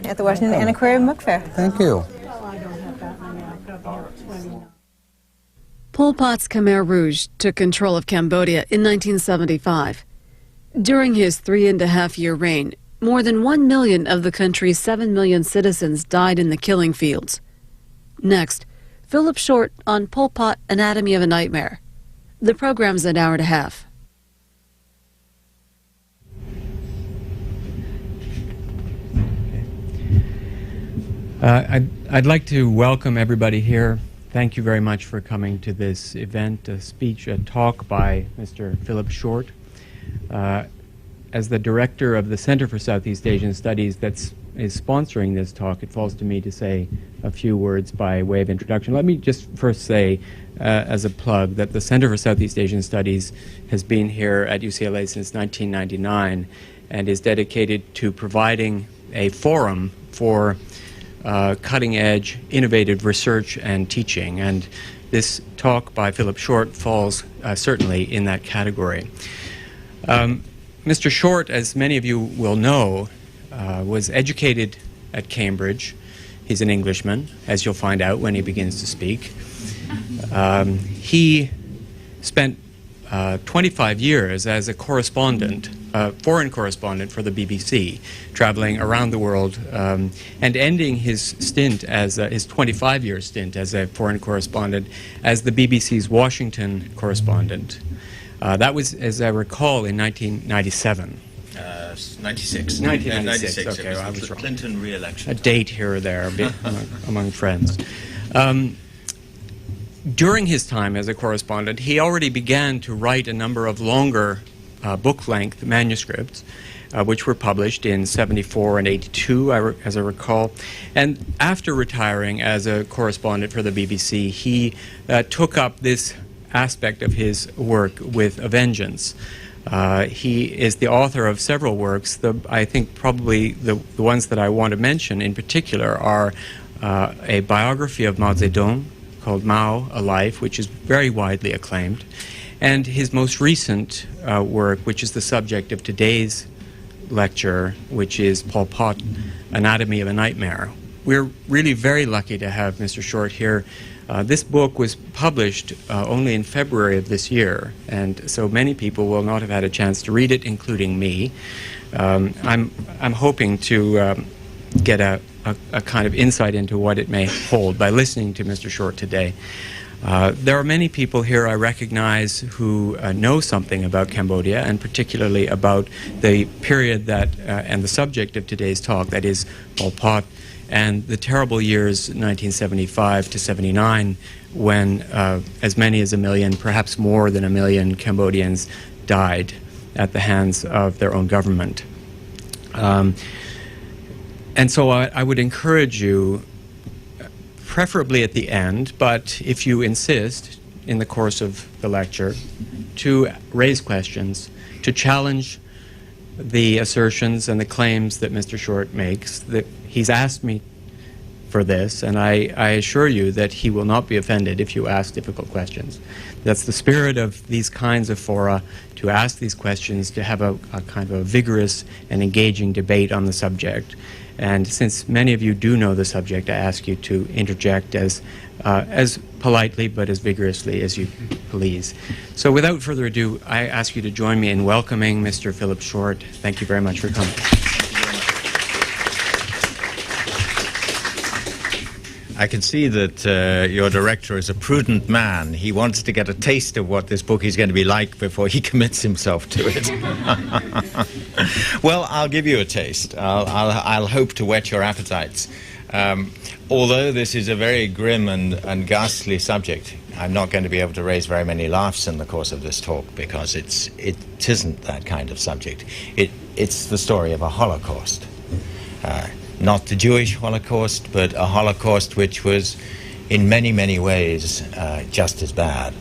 at the Washington Antiquarian Book Fair. Thank you. Pol Pot's Khmer Rouge took control of Cambodia in 1975. During his 3.5-year reign, more than 1 million of the country's 7 million citizens died in the killing fields. Next, Philip Short on Pol Pot, Anatomy of a Nightmare. The program's an hour and a half. I'd like to welcome everybody here. Thank you very much for coming to this event, a talk by Mr. Philip Short. As the director of the Center for Southeast Asian Studies that is sponsoring this talk, it falls to me to say a few words by way of introduction. Let me just first say, as a plug, that the Center for Southeast Asian Studies has been here at UCLA since 1999 and is dedicated to providing a forum for cutting-edge, innovative research and teaching. And this talk by Philip Short falls certainly in that category. Mr. Short, as many of you will know, was educated at Cambridge. He's an Englishman, as you'll find out when he begins to speak. He spent 25 years as a correspondent, foreign correspondent for the BBC, traveling around the world and ending his stint as his 25-year stint as a foreign correspondent as the BBC's Washington correspondent. That was, as I recall, in 1997. 96. 1996, okay, I was wrong. Clinton re-election. A date here or there, a bit among friends. During his time as a correspondent, he already began to write a number of longer book-length manuscripts, which were published in 74 and 82, as I recall. And after retiring as a correspondent for the BBC, he took up this aspect of his work with a vengeance. He is the author of several works. I think probably the ones that I want to mention in particular are a biography of Mao Zedong called Mao, A Life, which is very widely acclaimed, and his most recent work, which is the subject of today's lecture, which is Pol Pot, Anatomy of a Nightmare. We're really very lucky to have Mr. Short here. This book was published only in February of this year, and so many people will not have had a chance to read it, including me. I'm hoping to get a kind of insight into what it may hold by listening to Mr. Short today. There are many people here I recognize who know something about Cambodia, and particularly about the period that and the subject of today's talk, that is Pol Pot, and the terrible years 1975 to 79, when as many as 1 million, perhaps more than 1 million Cambodians died at the hands of their own government. And so I would encourage you, preferably at the end, but if you insist in the course of the lecture, to raise questions, to challenge the assertions and the claims that Mr. Short makes. That he's asked me for this, and I assure you that he will not be offended if you ask difficult questions. That's the spirit of these kinds of fora, to ask these questions, to have a kind of a vigorous and engaging debate on the subject. And since many of you do know the subject, I ask you to interject as politely but as vigorously as you please. So without further ado, I ask you to join me in welcoming Mr. Philip Short. Thank you very much for coming. I can see that your director is a prudent man. He wants to get a taste of what this book is going to be like before he commits himself to it. Well, I'll give you a taste. I'll hope to whet your appetites. Although this is a very grim and ghastly subject, I'm not going to be able to raise very many laughs in the course of this talk, because it isn't that kind of subject. It's the story of a Holocaust. Not the Jewish Holocaust, but a Holocaust which was in many, many ways just as bad.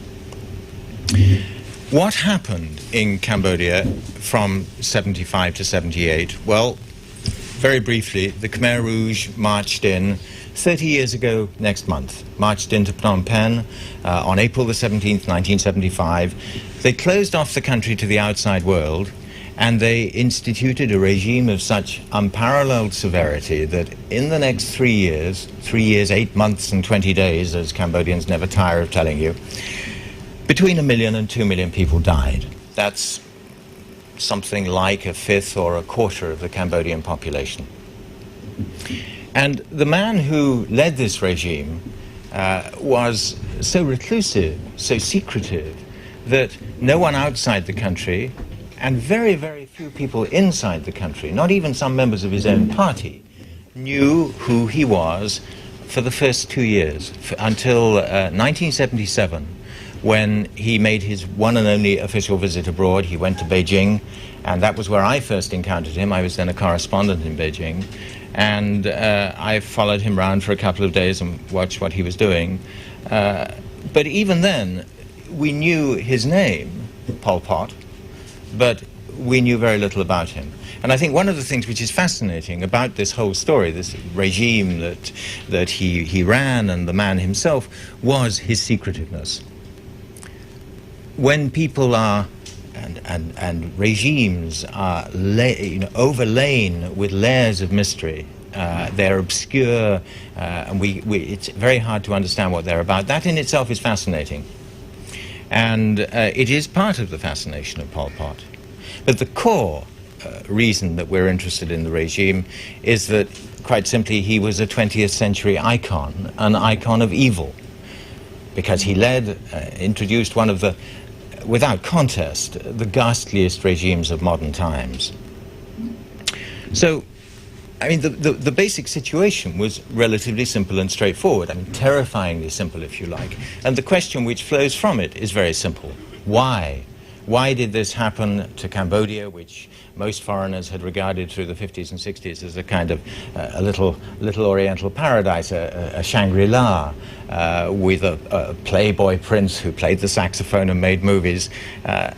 What happened in Cambodia from 75 to 78? Well, very briefly, the Khmer Rouge marched in 30 years ago next month, marched into Phnom Penh on April the 17th, 1975. They closed off the country to the outside world, And they instituted a regime of such unparalleled severity that in the next 3 years, 8 months and 20 days, as Cambodians never tire of telling you, between 1 million and 2 million people died. That's something like a fifth or a quarter of the Cambodian population. And the man who led this regime was so reclusive, so secretive, that no one outside the country, and very, very few people inside the country, not even some members of his own party, knew who he was for the first 2 years, until 1977, when he made his one and only official visit abroad. He went to Beijing, and that was where I first encountered him. I was then a correspondent in Beijing, and I followed him around for a couple of days and watched what he was doing. But even then, we knew his name, Pol Pot, but we knew very little about him. And I think one of the things which is fascinating about this whole story, this regime that he ran and the man himself, was his secretiveness. When people are and regimes are overlain with layers of mystery, they're obscure, and it's very hard to understand what they're about. That in itself is fascinating. And it is part of the fascination of Pol Pot. But the core reason that we're interested in the regime is that, quite simply, he was a 20th century icon, an icon of evil, because he introduced one of the, without contest, the ghastliest regimes of modern times. So, I mean, the basic situation was relatively simple and straightforward. I mean, terrifyingly simple, if you like. And the question which flows from it is very simple. Why? Why did this happen to Cambodia, which most foreigners had regarded through the 50s and 60s as a kind of a little oriental paradise, a Shangri-La, with a playboy prince who played the saxophone and made movies?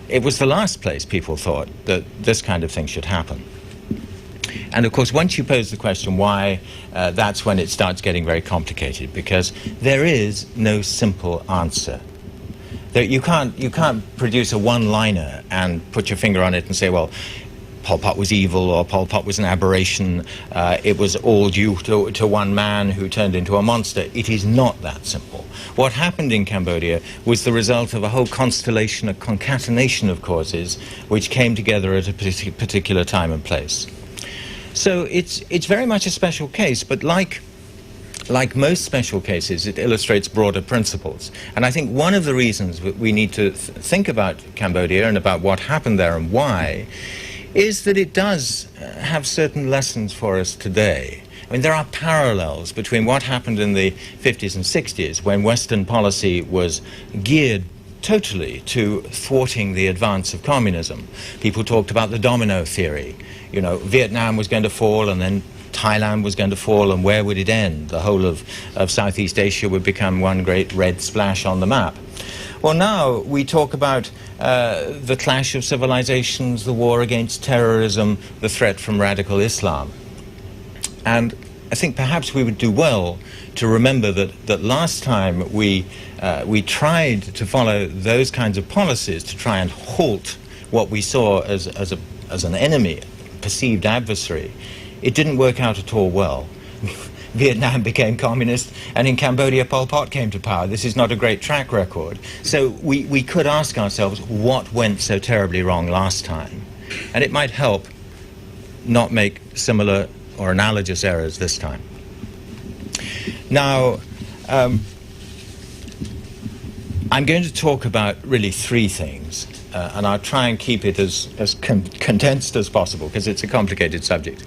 It was the last place people thought that this kind of thing should happen. And of course, once you pose the question why, that's when it starts getting very complicated, because there is no simple answer. You can't produce a one-liner and put your finger on it and say, well, Pol Pot was evil, or Pol Pot was an aberration, it was all due to one man who turned into a monster. It is not that simple. What happened in Cambodia was the result of a whole constellation, a concatenation of causes, which came together at a particular time and place. So it's very much a special case, but like most special cases, it illustrates broader principles. And I think one of the reasons we need to think about Cambodia and about what happened there and why is that it does have certain lessons for us today. I mean, there are parallels between what happened in the 50s and 60s, when Western policy was geared totally to thwarting the advance of communism. People talked about the domino theory. You know, Vietnam was going to fall, and then Thailand was going to fall, and where would it end? The whole of Southeast Asia would become one great red splash on the map. Well, now we talk about the clash of civilizations, the war against terrorism, the threat from radical Islam. And I think perhaps we would do well to remember that last time we tried to follow those kinds of policies to try and halt what we saw as an enemy, perceived adversary. It didn't work out at all well. Vietnam became communist, and in Cambodia, Pol Pot came to power. This is not a great track record. So we could ask ourselves, what went so terribly wrong last time? And it might help not make similar or analogous errors this time. Now, I'm going to talk about really three things, and I'll try and keep it as condensed as possible, because it's a complicated subject.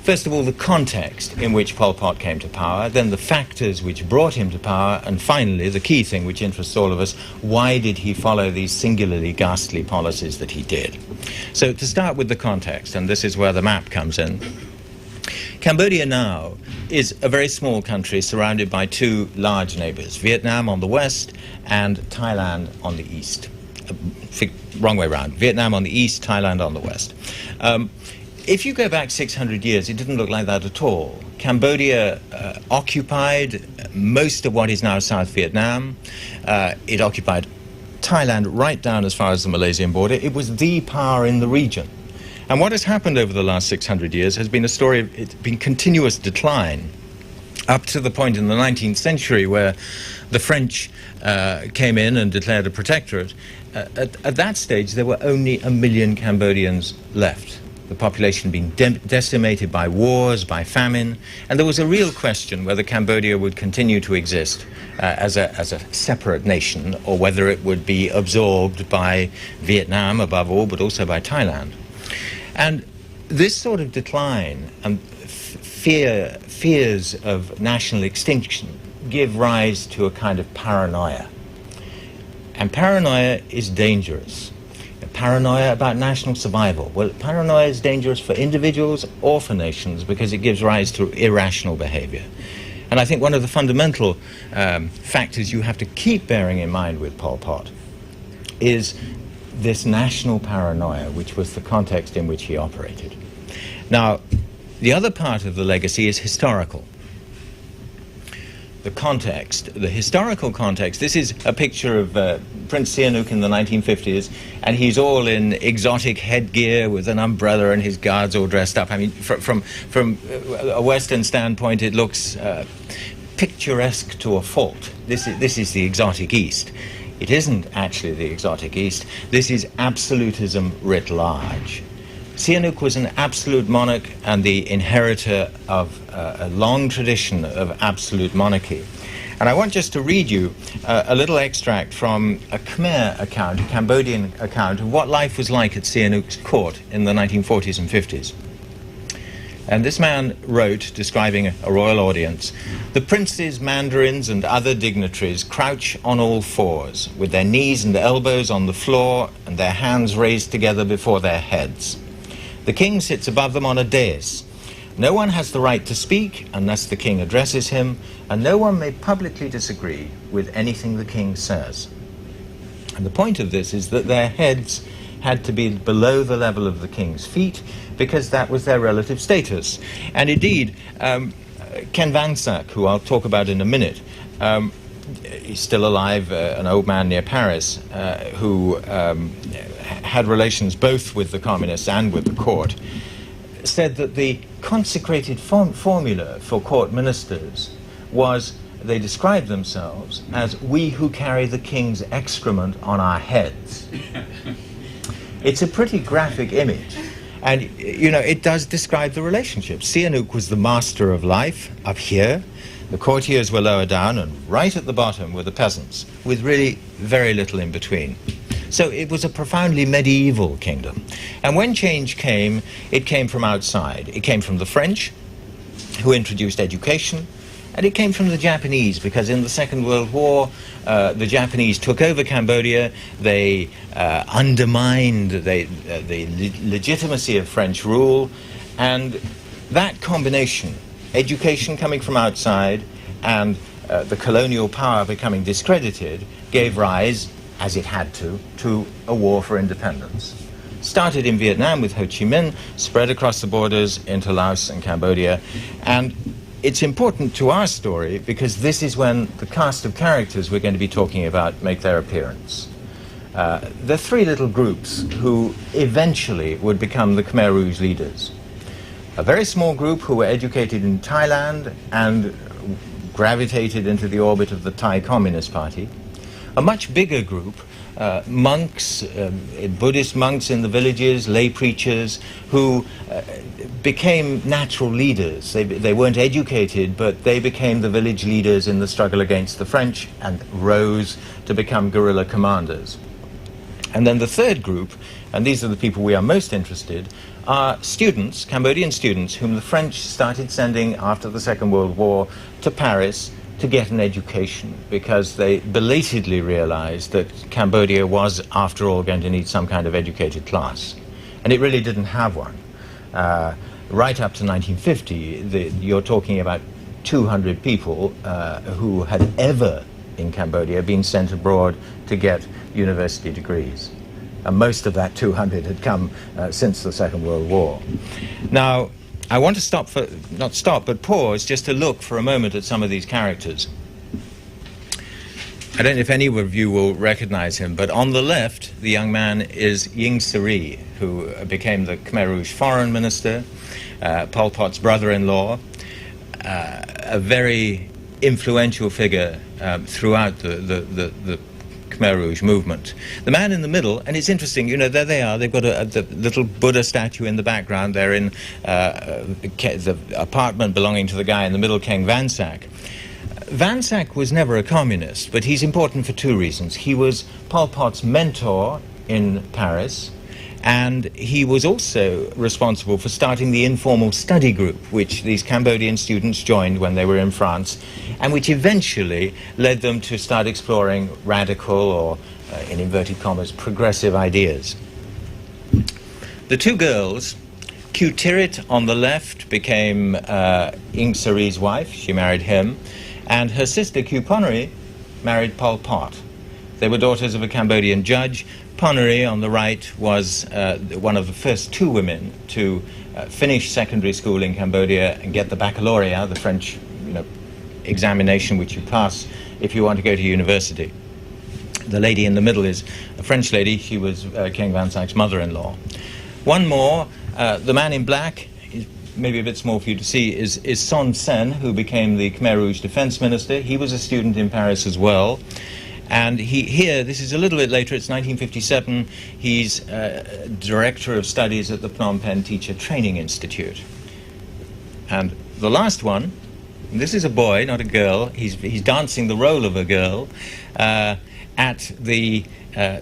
First of all, the context in which Pol Pot came to power, then the factors which brought him to power, and finally, the key thing which interests all of us, why did he follow these singularly ghastly policies that he did? So to start with the context, and this is where the map comes in, Cambodia now is a very small country surrounded by two large neighbors, Vietnam on the west and Thailand on the east. Wrong way around. Vietnam on the east, Thailand on the west. If you go back 600 years, it didn't look like that at all. Cambodia occupied most of what is now South Vietnam. It occupied Thailand right down as far as the Malaysian border. It was the power in the region. And what has happened over the last 600 years has been a story of it's been continuous decline, up to the point in the 19th century where the French came in and declared a protectorate. At that stage, there were only 1 million Cambodians left. The population being decimated by wars, by famine, and there was a real question whether Cambodia would continue to exist as a separate nation, or whether it would be absorbed by Vietnam above all, but also by Thailand. And this sort of decline and fears of national extinction give rise to a kind of paranoia. And paranoia is dangerous. Paranoia about national survival. Well, paranoia is dangerous for individuals or for nations because it gives rise to irrational behavior. And I think one of the fundamental factors you have to keep bearing in mind with Pol Pot is this national paranoia, which was the context in which he operated. Now, the other part of the legacy is historical. The context, the historical context. This is a picture of Prince Sihanouk in the 1950s, and he's all in exotic headgear with an umbrella and his guards all dressed up. I mean, from a Western standpoint, it looks picturesque to a fault. This is the exotic East. It isn't actually the exotic East. This is absolutism writ large. Sihanouk was an absolute monarch and the inheritor of a long tradition of absolute monarchy. And I want just to read you a little extract from a Khmer account, a Cambodian account of what life was like at Sihanouk's court in the 1940s and 50s. And this man wrote, describing a royal audience, "The princes, mandarins, and other dignitaries crouch on all fours, with their knees and elbows on the floor and their hands raised together before their heads. The king sits above them on a dais. No one has the right to speak unless the king addresses him, and no one may publicly disagree with anything the king says." And the point of this is that their heads had to be below the level of the king's feet, because that was their relative status. And indeed, Ken Vangsak, who I'll talk about in a minute, he's still alive, an old man near Paris, who had relations both with the communists and with the court, said that the consecrated formula for court ministers was, they described themselves as "we who carry the king's excrement on our heads." It's a pretty graphic image. And, you know, it does describe the relationship. Sihanouk was the master of life up here. The courtiers were lower down, and right at the bottom were the peasants, with really very little in between. So it was a profoundly medieval kingdom. And when change came, it came from outside. It came from the French, who introduced education, and it came from the Japanese, because in the Second World War, the Japanese took over Cambodia. They undermined the legitimacy of French rule, and that combination, education coming from outside and the colonial power becoming discredited, gave rise, as it had to a war for independence. Started in Vietnam with Ho Chi Minh, spread across the borders into Laos and Cambodia, and it's important to our story because this is when the cast of characters we're going to be talking about make their appearance. There are three little groups who eventually would become the Khmer Rouge leaders. A very small group who were educated in Thailand and gravitated into the orbit of the Thai Communist Party. A much bigger group, monks, Buddhist monks in the villages, lay preachers, who became natural leaders. They weren't educated, but they became the village leaders in the struggle against the French and rose to become guerrilla commanders. And then the third group, and these are the people we are most interested, are students, Cambodian students, whom the French started sending after the Second World War to Paris to get an education, because they belatedly realized that Cambodia was, after all, going to need some kind of educated class. And it really didn't have one. Right up to 1950, you're talking about 200 people who had ever, in Cambodia, been sent abroad to get university degrees. And most of that 200 had come since the Second World War. Now, I want to not stop, but pause just to look for a moment at some of these characters. I don't know if any of you will recognize him, but on the left, the young man is Ying Seri, who became the Khmer Rouge foreign minister, Pol Pot's brother-in-law, a very influential figure throughout the Khmer Rouge movement. The man in the middle, and it's interesting, you know, there they are, they've got the little Buddha statue in the background. They're in the apartment belonging to the guy in the middle, King Vansak. Vansak was never a communist, but he's important for two reasons. He was Pol Pot's mentor in Paris, and he was also responsible for starting the informal study group, which these Cambodian students joined when they were in France, and which eventually led them to start exploring radical, or, in inverted commas, progressive ideas. The two girls, Q Tirit on the left became Ing Sari's wife. She married him. And her sister, Q Ponnery, married Pol Pot. They were daughters of a Cambodian judge. Ponnery, on the right, was one of the first two women to finish secondary school in Cambodia and get the baccalaureate, the French, you know, examination which you pass if you want to go to university. The lady in the middle is a French lady. She was King Vansak's mother-in-law. One more, the man in black, maybe a bit small for you to see, is Son Sen, who became the Khmer Rouge defense minister. He was a student in Paris as well. And here, this is a little bit later, it's 1957, he's director of studies at the Phnom Penh Teacher Training Institute. And the last one, this is a boy, not a girl. He's dancing the role of a girl at the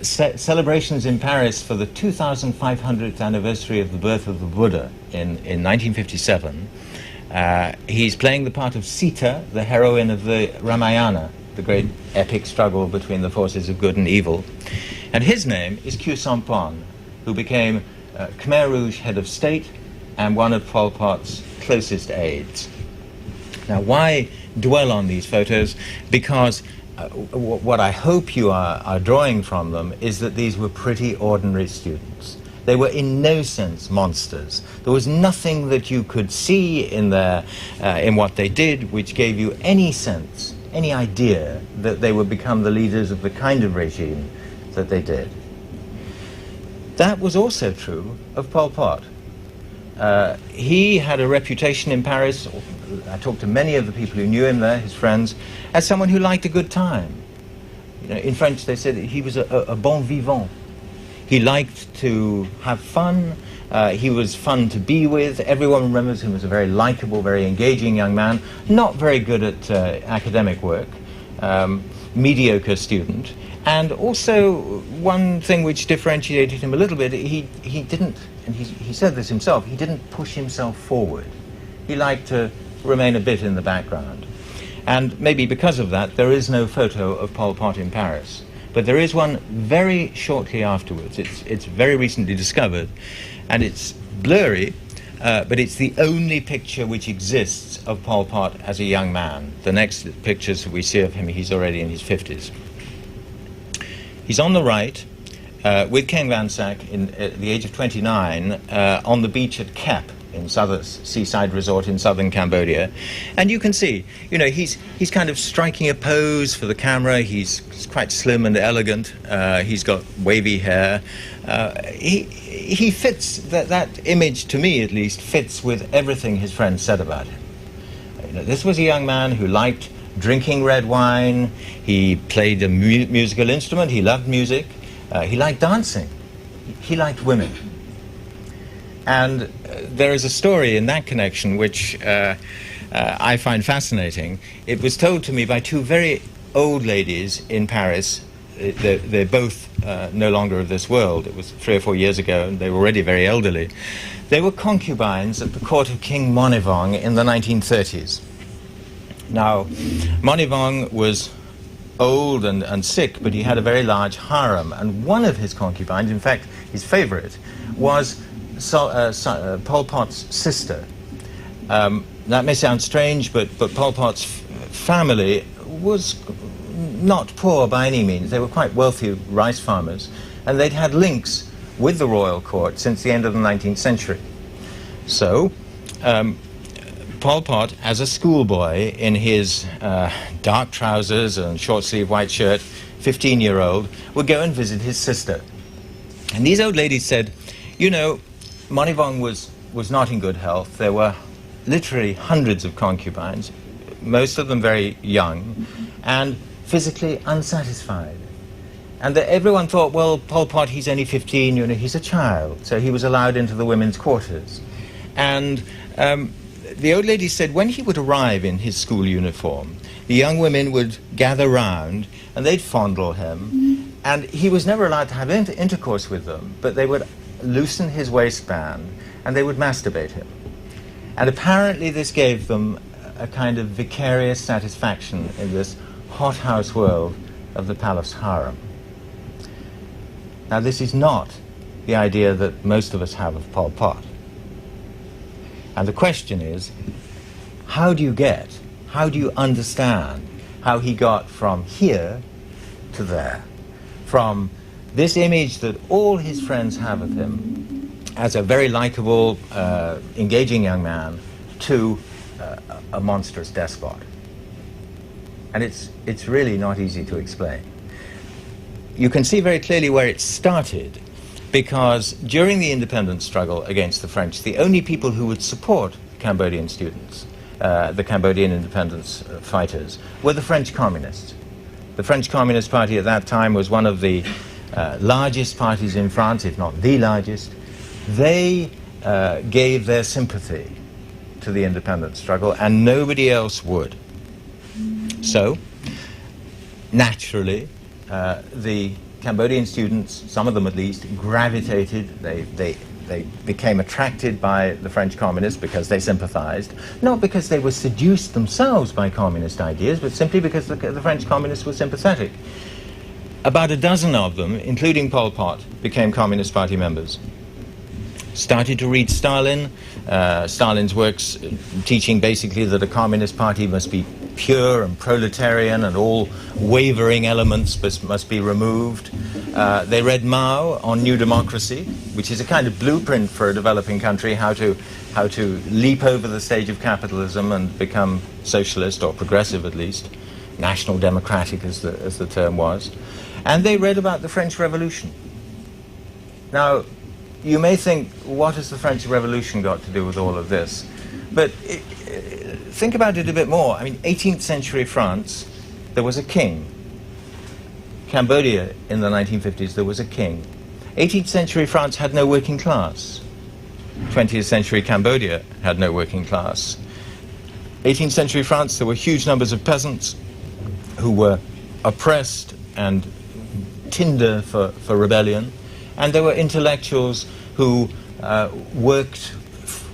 celebrations in Paris for the 2500th anniversary of the birth of the Buddha in 1957. He's playing the part of Sita, the heroine of the Ramayana, the great epic struggle between the forces of good and evil. And his name is Khieu Samphan, who became Khmer Rouge head of state and one of Pol Pot's closest aides. Now, why dwell on these photos? Because what I hope you are drawing from them is that these were pretty ordinary students. They were in no sense monsters. There was nothing that you could see in what they did which gave you any sense, any idea that they would become the leaders of the kind of regime that they did. That was also true of Pol Pot. He had a reputation in Paris. I talked to many of the people who knew him there, his friends, as someone who liked a good time. You know, in French they said he was a bon vivant. He liked to have fun. He was fun to be with. Everyone remembers him as a very likable, very engaging young man, not very good at academic work, mediocre student. And also, one thing which differentiated him a little bit, he didn't, and he said this himself, he didn't push himself forward. He liked to remain a bit in the background. And maybe because of that, there is no photo of Pol Pot in Paris. But there is one very shortly afterwards. It's very recently discovered, and it's blurry, but it's the only picture which exists of Pol Pot as a young man. The next pictures we see of him, he's already in his 50s. He's on the right with King Vansak at the age of 29 on the beach at Kep in seaside resort in southern Cambodia. And you can see, you know, he's kind of striking a pose for the camera. He's quite slim and elegant. He's got wavy hair. He fits, that image, to me at least, fits with everything his friends said about him. You know, this was a young man who liked drinking red wine. He played a musical instrument. He loved music. He liked dancing. He liked women. And there is a story in that connection which I find fascinating. It was told to me by two very old ladies in Paris. They're both no longer of this world. It was 3 or 4 years ago, and they were already very elderly. They were concubines at the court of King Monivong in the 1930s. Now, Monivong was old and sick, but he had a very large harem, and one of his concubines, in fact, his favorite, was Pol Pot's sister. That may sound strange, but Pol Pot's family was not poor by any means. They were quite wealthy rice farmers, and they'd had links with the royal court since the end of the 19th century. So, Pol Pot, as a schoolboy in his dark trousers and short-sleeved white shirt, 15-year-old, would go and visit his sister. And these old ladies said, You know, Monivong was not in good health. There were literally hundreds of concubines, most of them very young, and physically unsatisfied. And everyone thought, well, Pol Pot, he's only 15, you know, he's a child. So he was allowed into the women's quarters. And the old lady said when he would arrive in his school uniform, the young women would gather round and they'd fondle him. And he was never allowed to have intercourse with them, but they would loosen his waistband and they would masturbate him. And apparently this gave them a kind of vicarious satisfaction in this hothouse world of the palace harem. Now, this is not the idea that most of us have of Pol Pot. And the question is, how do you understand how he got from here to there? From this image that all his friends have of him as a very likable, engaging young man, to a monstrous despot. And it's really not easy to explain. You can see very clearly where it started, because during the independence struggle against the French, the only people who would support Cambodian students, the Cambodian independence fighters, were the French communists. The French Communist Party at that time was one of the largest parties in France, if not the largest. They gave their sympathy to the independence struggle, and nobody else would. So, naturally, the Cambodian students, some of them at least, gravitated, they became attracted by the French communists because they sympathized, not because they were seduced themselves by communist ideas, but simply because the French communists were sympathetic. About a dozen of them, including Pol Pot, became Communist Party members. Started to read Stalin, Stalin's works teaching basically that a communist party must be pure and proletarian and all wavering elements must be removed. They read Mao on New Democracy, which is a kind of blueprint for a developing country, how to leap over the stage of capitalism and become socialist, or progressive at least, national democratic as the term was. And they read about the French Revolution. Now, you may think, what has the French Revolution got to do with all of this? But think about it a bit more. I mean, 18th century France, there was a king. Cambodia in the 1950s, there was a king. 18th century France had no working class. 20th century Cambodia had no working class. 18th century France, there were huge numbers of peasants who were oppressed and tinder for rebellion. And there were intellectuals who worked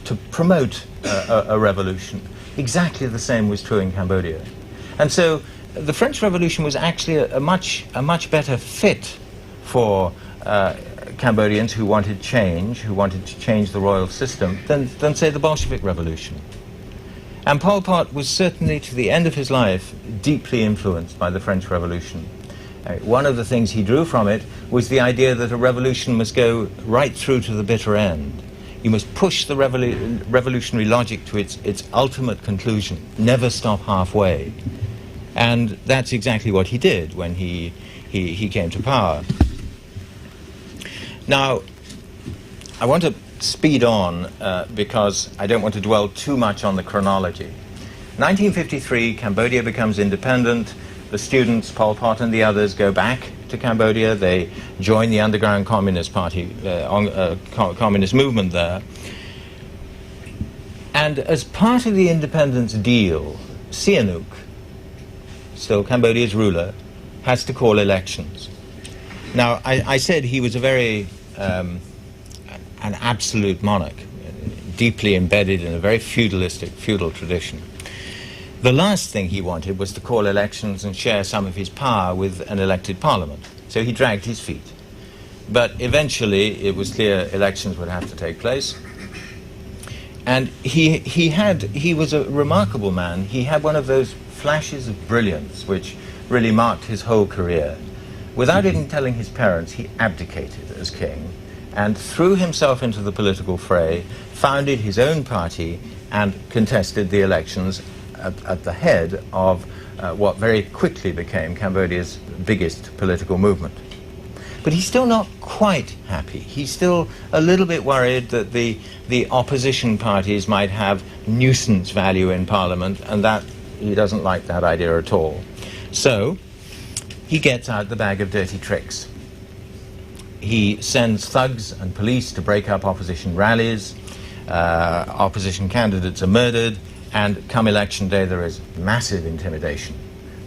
to promote a revolution. Exactly the same was true in Cambodia. And so the French Revolution was actually a much better fit for Cambodians who wanted to change the royal system, than say, the Bolshevik Revolution. And Pol Pot was certainly, to the end of his life, deeply influenced by the French Revolution. One of the things he drew from it was the idea that a revolution must go right through to the bitter end. You must push the revolutionary logic to its ultimate conclusion, never stop halfway. And that's exactly what he did when he came to power. Now, I want to speed on because I don't want to dwell too much on the chronology. 1953, Cambodia becomes independent. The students, Pol Pot and the others, go back to Cambodia. They join the underground Communist Party, communist movement there. And as part of the independence deal, Sihanouk, still Cambodia's ruler, has to call elections. Now, I said he was a very, an absolute monarch, deeply embedded in a very feudal tradition. The last thing he wanted was to call elections and share some of his power with an elected parliament. So he dragged his feet. But eventually it was clear elections would have to take place. And he was a remarkable man. He had one of those flashes of brilliance which really marked his whole career. Without even telling his parents, he abdicated as king and threw himself into the political fray, founded his own party, and contested the elections at the head of what very quickly became Cambodia's biggest political movement. But he's still not quite happy. He's still a little bit worried that the opposition parties might have nuisance value in Parliament, and that he doesn't like that idea at all. So he gets out the bag of dirty tricks. He sends thugs and police to break up opposition rallies. Opposition candidates are murdered, and come election day there is massive intimidation.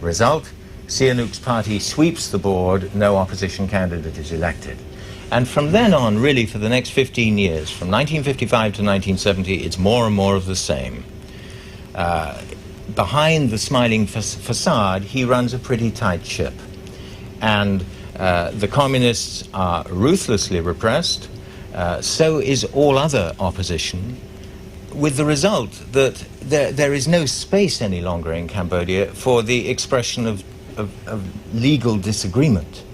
Result, Sihanouk's party sweeps the board, no opposition candidate is elected. And from then on, really for the next 15 years, from 1955 to 1970, it's more and more of the same. Behind the smiling facade, he runs a pretty tight ship. And the communists are ruthlessly repressed, so is all other opposition, with the result that there is no space any longer in Cambodia for the expression of legal disagreement.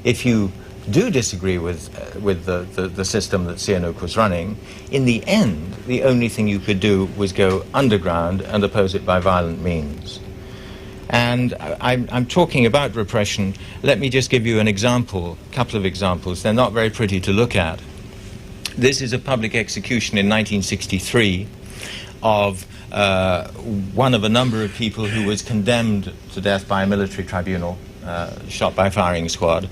If you do disagree with the system that Sihanouk was running, in the end, the only thing you could do was go underground and oppose it by violent means. And I'm talking about repression. Let me just give you an example, a couple of examples. They're not very pretty to look at. This is a public execution in 1963 of one of a number of people who was condemned to death by a military tribunal, shot by a firing squad.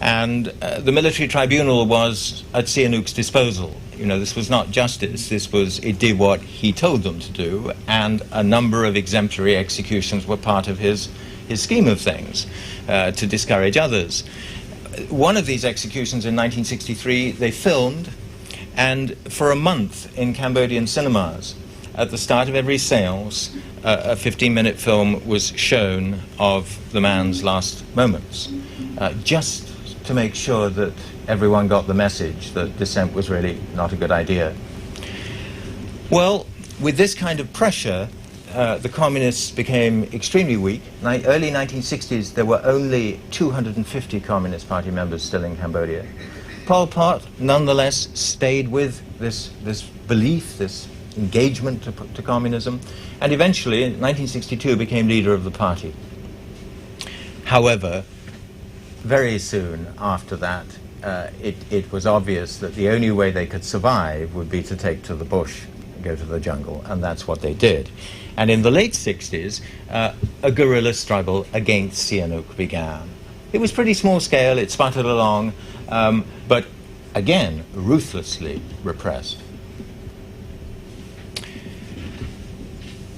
And the military tribunal was at Sihanouk's disposal. You know, this was not justice, it did what he told them to do, and a number of exemplary executions were part of his scheme of things, to discourage others. One of these executions in 1963, they filmed, and for a month in Cambodian cinemas, at the start of every séance, a 15-minute film was shown of the man's last moments, just to make sure that everyone got the message that dissent was really not a good idea. Well, with this kind of pressure, the communists became extremely weak. Early 1960s, there were only 250 Communist Party members still in Cambodia. Pol Pot, nonetheless, stayed with this belief, this engagement to communism, and eventually, in 1962, became leader of the party. However, very soon after that, it was obvious that the only way they could survive would be to take to the bush, go to the jungle, and that's what they did. And in the late 60s, a guerrilla struggle against Sihanouk began. It was pretty small scale, it sputtered along, but again, ruthlessly repressed.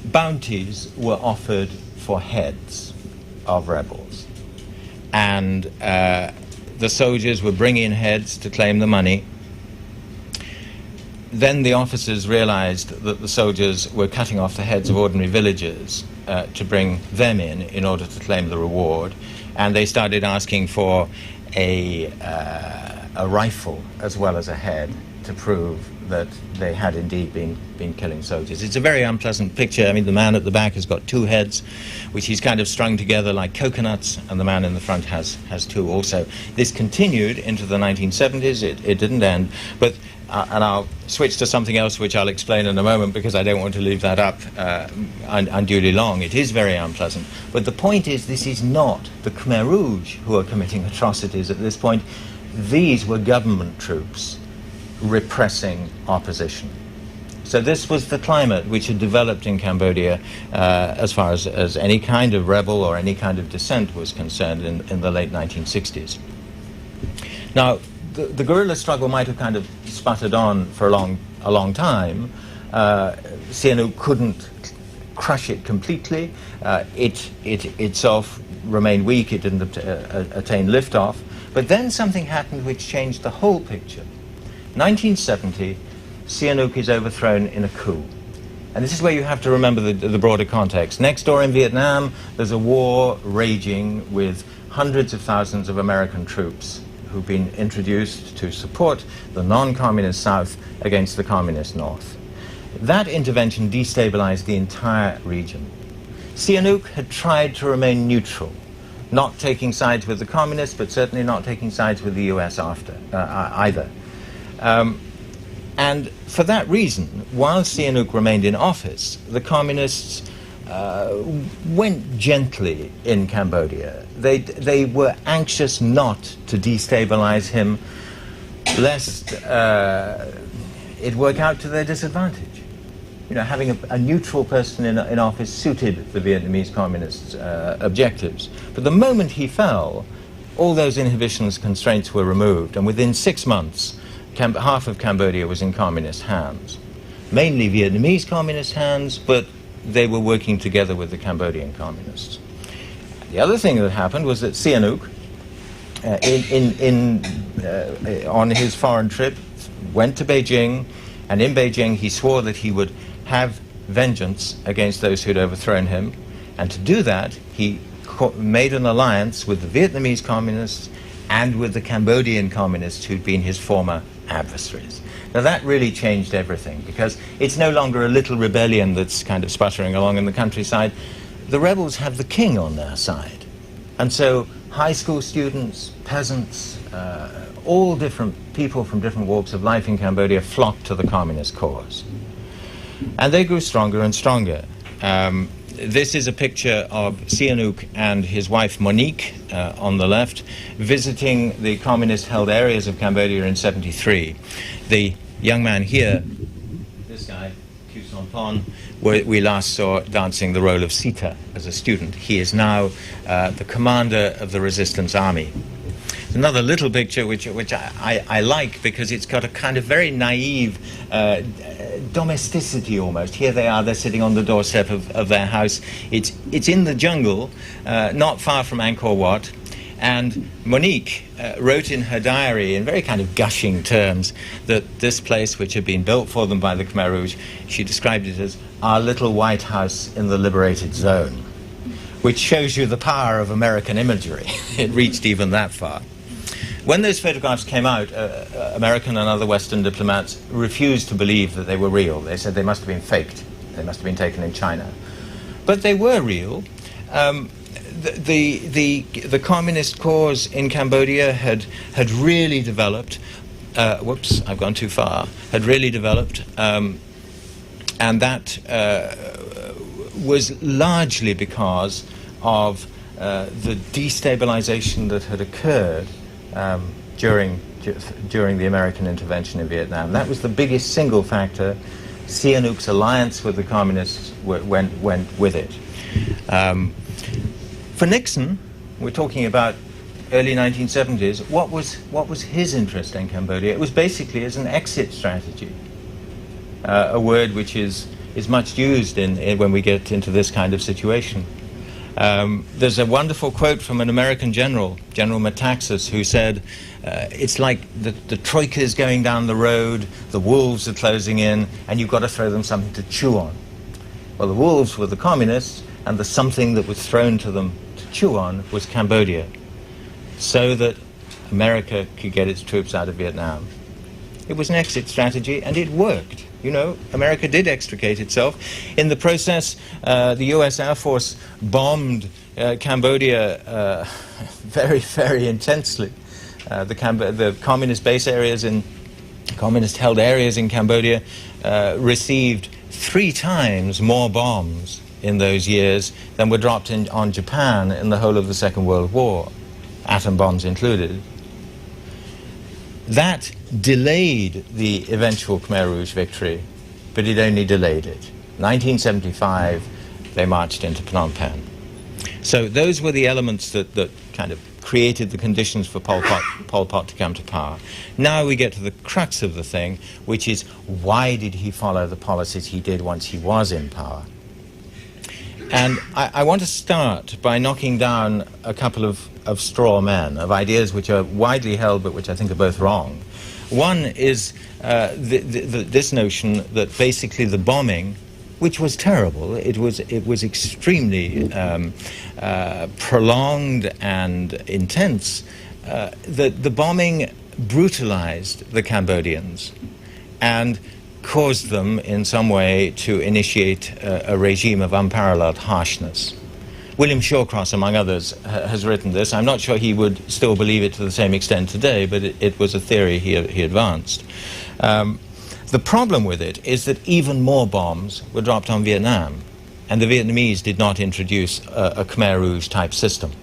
Bounties were offered for heads of rebels, and the soldiers would bring in heads to claim the money. Then the officers realized that the soldiers were cutting off the heads of ordinary villagers to bring them in order to claim the reward, and they started asking for a rifle as well as a head to prove that they had indeed been killing soldiers. It's a very unpleasant picture. I mean, the man at the back has got two heads, which he's kind of strung together like coconuts, and the man in the front has two also. This continued into the 1970s. It didn't end, but and I'll switch to something else which I'll explain in a moment because I don't want to leave that up unduly long. It is very unpleasant. But the point is, this is not the Khmer Rouge who are committing atrocities at this point. These were government troops repressing opposition. So this was the climate which had developed in Cambodia as far as any kind of rebel or any kind of dissent was concerned in the late 1960s. Now, the guerrilla struggle might have kind of sputtered on for a long time. Sihanouk couldn't crush it completely. It itself remained weak. It didn't attain liftoff. But then something happened which changed the whole picture. 1970, Sihanouk is overthrown in a coup. And this is where you have to remember the broader context. Next door in Vietnam, there's a war raging with hundreds of thousands of American troops who've been introduced to support the non-communist South against the communist North. That intervention destabilized the entire region. Sihanouk had tried to remain neutral, not taking sides with the communists, but certainly not taking sides with the US either. And for that reason, while Sihanouk remained in office, the communists went gently in Cambodia. They were anxious not to destabilize him, lest it work out to their disadvantage. You know, having a neutral person in office suited the Vietnamese communists' objectives. But the moment he fell, all those inhibitions, constraints were removed, and within 6 months, half of Cambodia was in communist hands. Mainly Vietnamese communist hands, but they were working together with the Cambodian communists. The other thing that happened was that Sihanouk, on his foreign trip, went to Beijing, and in Beijing he swore that he would have vengeance against those who'd overthrown him, and to do that he made an alliance with the Vietnamese communists and with the Cambodian communists who'd been his former adversaries. Now that really changed everything, because it's no longer a little rebellion that's kind of sputtering along in the countryside. The rebels have the king on their side. And so high school students, peasants, all different people from different walks of life in Cambodia flocked to the communist cause. And they grew stronger and stronger. This is a picture of Sihanouk and his wife Monique on the left, visiting the communist-held areas of Cambodia in '73. The young man here, this guy, Khieu Samphan, we last saw dancing the role of Sita as a student. He is now the commander of the resistance army. Another little picture which I like, because it's got a kind of very naive domesticity almost. Here they are, they're sitting on the doorstep of their house. It's in the jungle, not far from Angkor Wat. And Monique wrote in her diary in very kind of gushing terms that this place, which had been built for them by the Khmer Rouge, she described it as our little White House in the liberated zone, which shows you the power of American imagery. It reached even that far. When those photographs came out, American and other Western diplomats refused to believe that they were real. They said they must have been faked. They must have been taken in China. But they were real. The communist cause in Cambodia had really developed. Whoops, I've gone too far. Had really developed, and that was largely because of the destabilization that had occurred during the American intervention in Vietnam. That was the biggest single factor. Sihanouk's alliance with the communists went with it. For Nixon, we're talking about early 1970s, what was his interest in Cambodia? It was basically as an exit strategy, a word which is much used when we get into this kind of situation. There's a wonderful quote from an American general, General Metaxas, who said, it's like the troika is going down the road, the wolves are closing in, and you've got to throw them something to chew on. Well, the wolves were the communists, and the something that was thrown to them to chew on was Cambodia, so that America could get its troops out of Vietnam. It was an exit strategy, and it worked. You know, America did extricate itself. In the process, the U.S. Air Force bombed Cambodia very, very intensely. The communist base areas communist-held areas in Cambodia received 3 times more bombs in those years than were dropped on Japan in the whole of the Second World War, atom bombs included. That delayed the eventual Khmer Rouge victory, but it only delayed it. 1975, they marched into Phnom Penh. So those were the elements that kind of created the conditions for Pol Pot to come to power. Now we get to the crux of the thing, which is, why did he follow the policies he did once he was in power? And I want to start by knocking down a couple of straw men, of ideas which are widely held but which I think are both wrong. One is this notion that basically the bombing, which was terrible, it was extremely prolonged and intense, that the bombing brutalized the Cambodians and caused them in some way to initiate a regime of unparalleled harshness. William Shawcross, among others, has written this. I'm not sure he would still believe it to the same extent today, but it was a theory he advanced. The problem with it is that even more bombs were dropped on Vietnam, and the Vietnamese did not introduce a Khmer Rouge type system.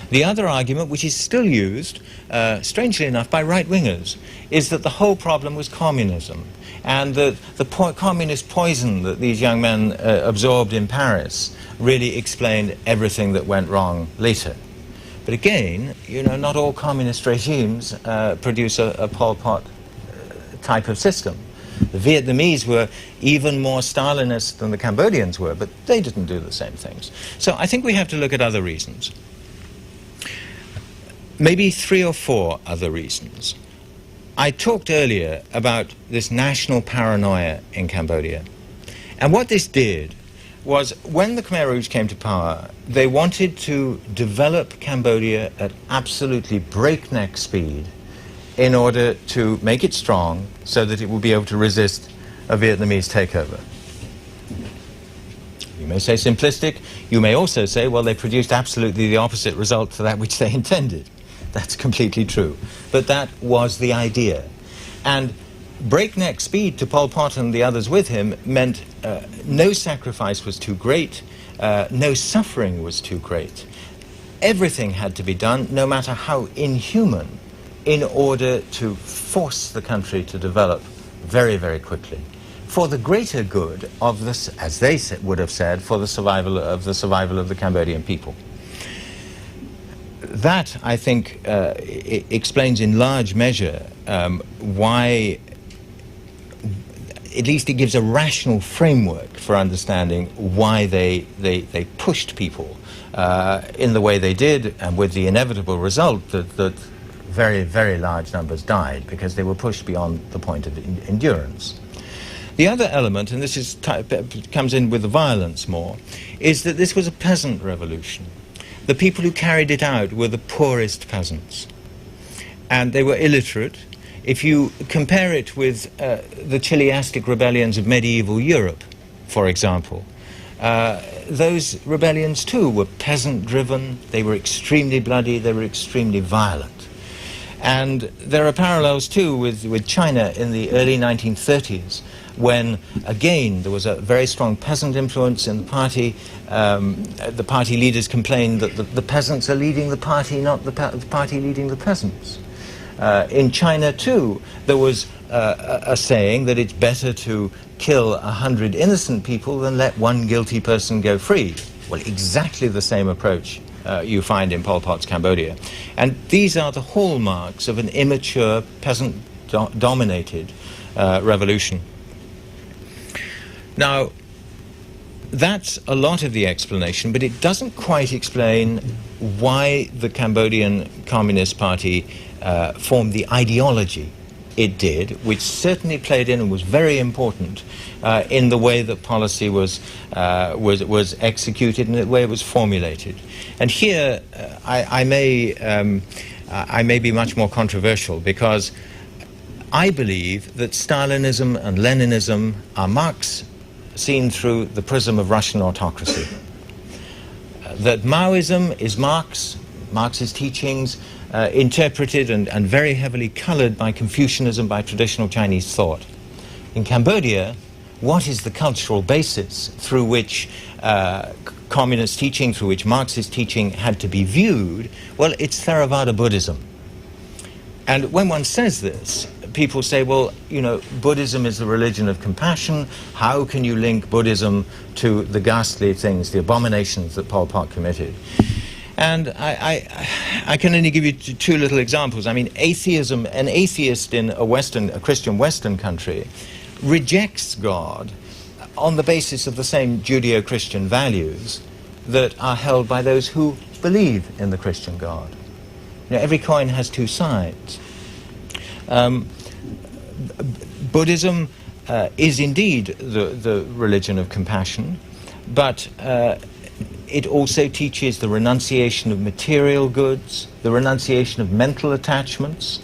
The other argument, which is still used, strangely enough, by right-wingers, is that the whole problem was communism, and that the communist poison that these young men absorbed in Paris really explained everything that went wrong later. But again, you know, not all communist regimes produce a Pol Pot type of system. The Vietnamese were even more Stalinist than the Cambodians were, but they didn't do the same things. So I think we have to look at other reasons. Maybe 3 or 4 other reasons. I talked earlier about this national paranoia in Cambodia. And what this did was, when the Khmer Rouge came to power, they wanted to develop Cambodia at absolutely breakneck speed in order to make it strong so that it would be able to resist a Vietnamese takeover. You may say simplistic. You may also say, well, they produced absolutely the opposite result to that which they intended. That's completely true. But that was the idea. And breakneck speed to Pol Pot and the others with him meant no sacrifice was too great, no suffering was too great. Everything had to be done, no matter how inhuman, in order to force the country to develop very, very quickly, for the greater good of this, as they would have said, for the survival of the Cambodian people. That, I think, explains in large measure why, at least it gives a rational framework for understanding why they pushed people in the way they did, and with the inevitable result that very, very large numbers died because they were pushed beyond the point of endurance. The other element, and this comes in with the violence more, is that this was a peasant revolution. The people who carried it out were the poorest peasants, and they were illiterate. If you compare it with the Chiliastic rebellions of medieval Europe, for example, those rebellions too were peasant-driven, they were extremely bloody, they were extremely violent. And there are parallels too with China in the early 1930s, when, again, there was a very strong peasant influence in the party. The party leaders complained that the peasants are leading the party, not the party leading the peasants. In China, too, there was a saying that it's better to kill 100 innocent people than let one guilty person go free. Well, exactly the same approach you find in Pol Pot's Cambodia. And these are the hallmarks of an immature, peasant-dominated revolution. Now, that's a lot of the explanation, but it doesn't quite explain why the Cambodian Communist Party formed the ideology it did, which certainly played in and was very important in the way that policy was executed and the way it was formulated. And here I may be much more controversial, because I believe that Stalinism and Leninism are Marx seen through the prism of Russian autocracy. That Maoism is Marx's teachings, interpreted and very heavily colored by Confucianism, by traditional Chinese thought. In Cambodia, what is the cultural basis through which communist teaching, through which Marxist teaching had to be viewed? Well, it's Theravada Buddhism. And when one says this, people say, well, you know, Buddhism is the religion of compassion. How can you link Buddhism to the ghastly things, the abominations that Pol Pot committed? And I can only give you 2 little examples. I mean, atheism, an atheist in a Christian Western country rejects God on the basis of the same Judeo-Christian values that are held by those who believe in the Christian God. You know, every coin has 2 sides. Buddhism is indeed the religion of compassion, but it also teaches the renunciation of material goods, the renunciation of mental attachments,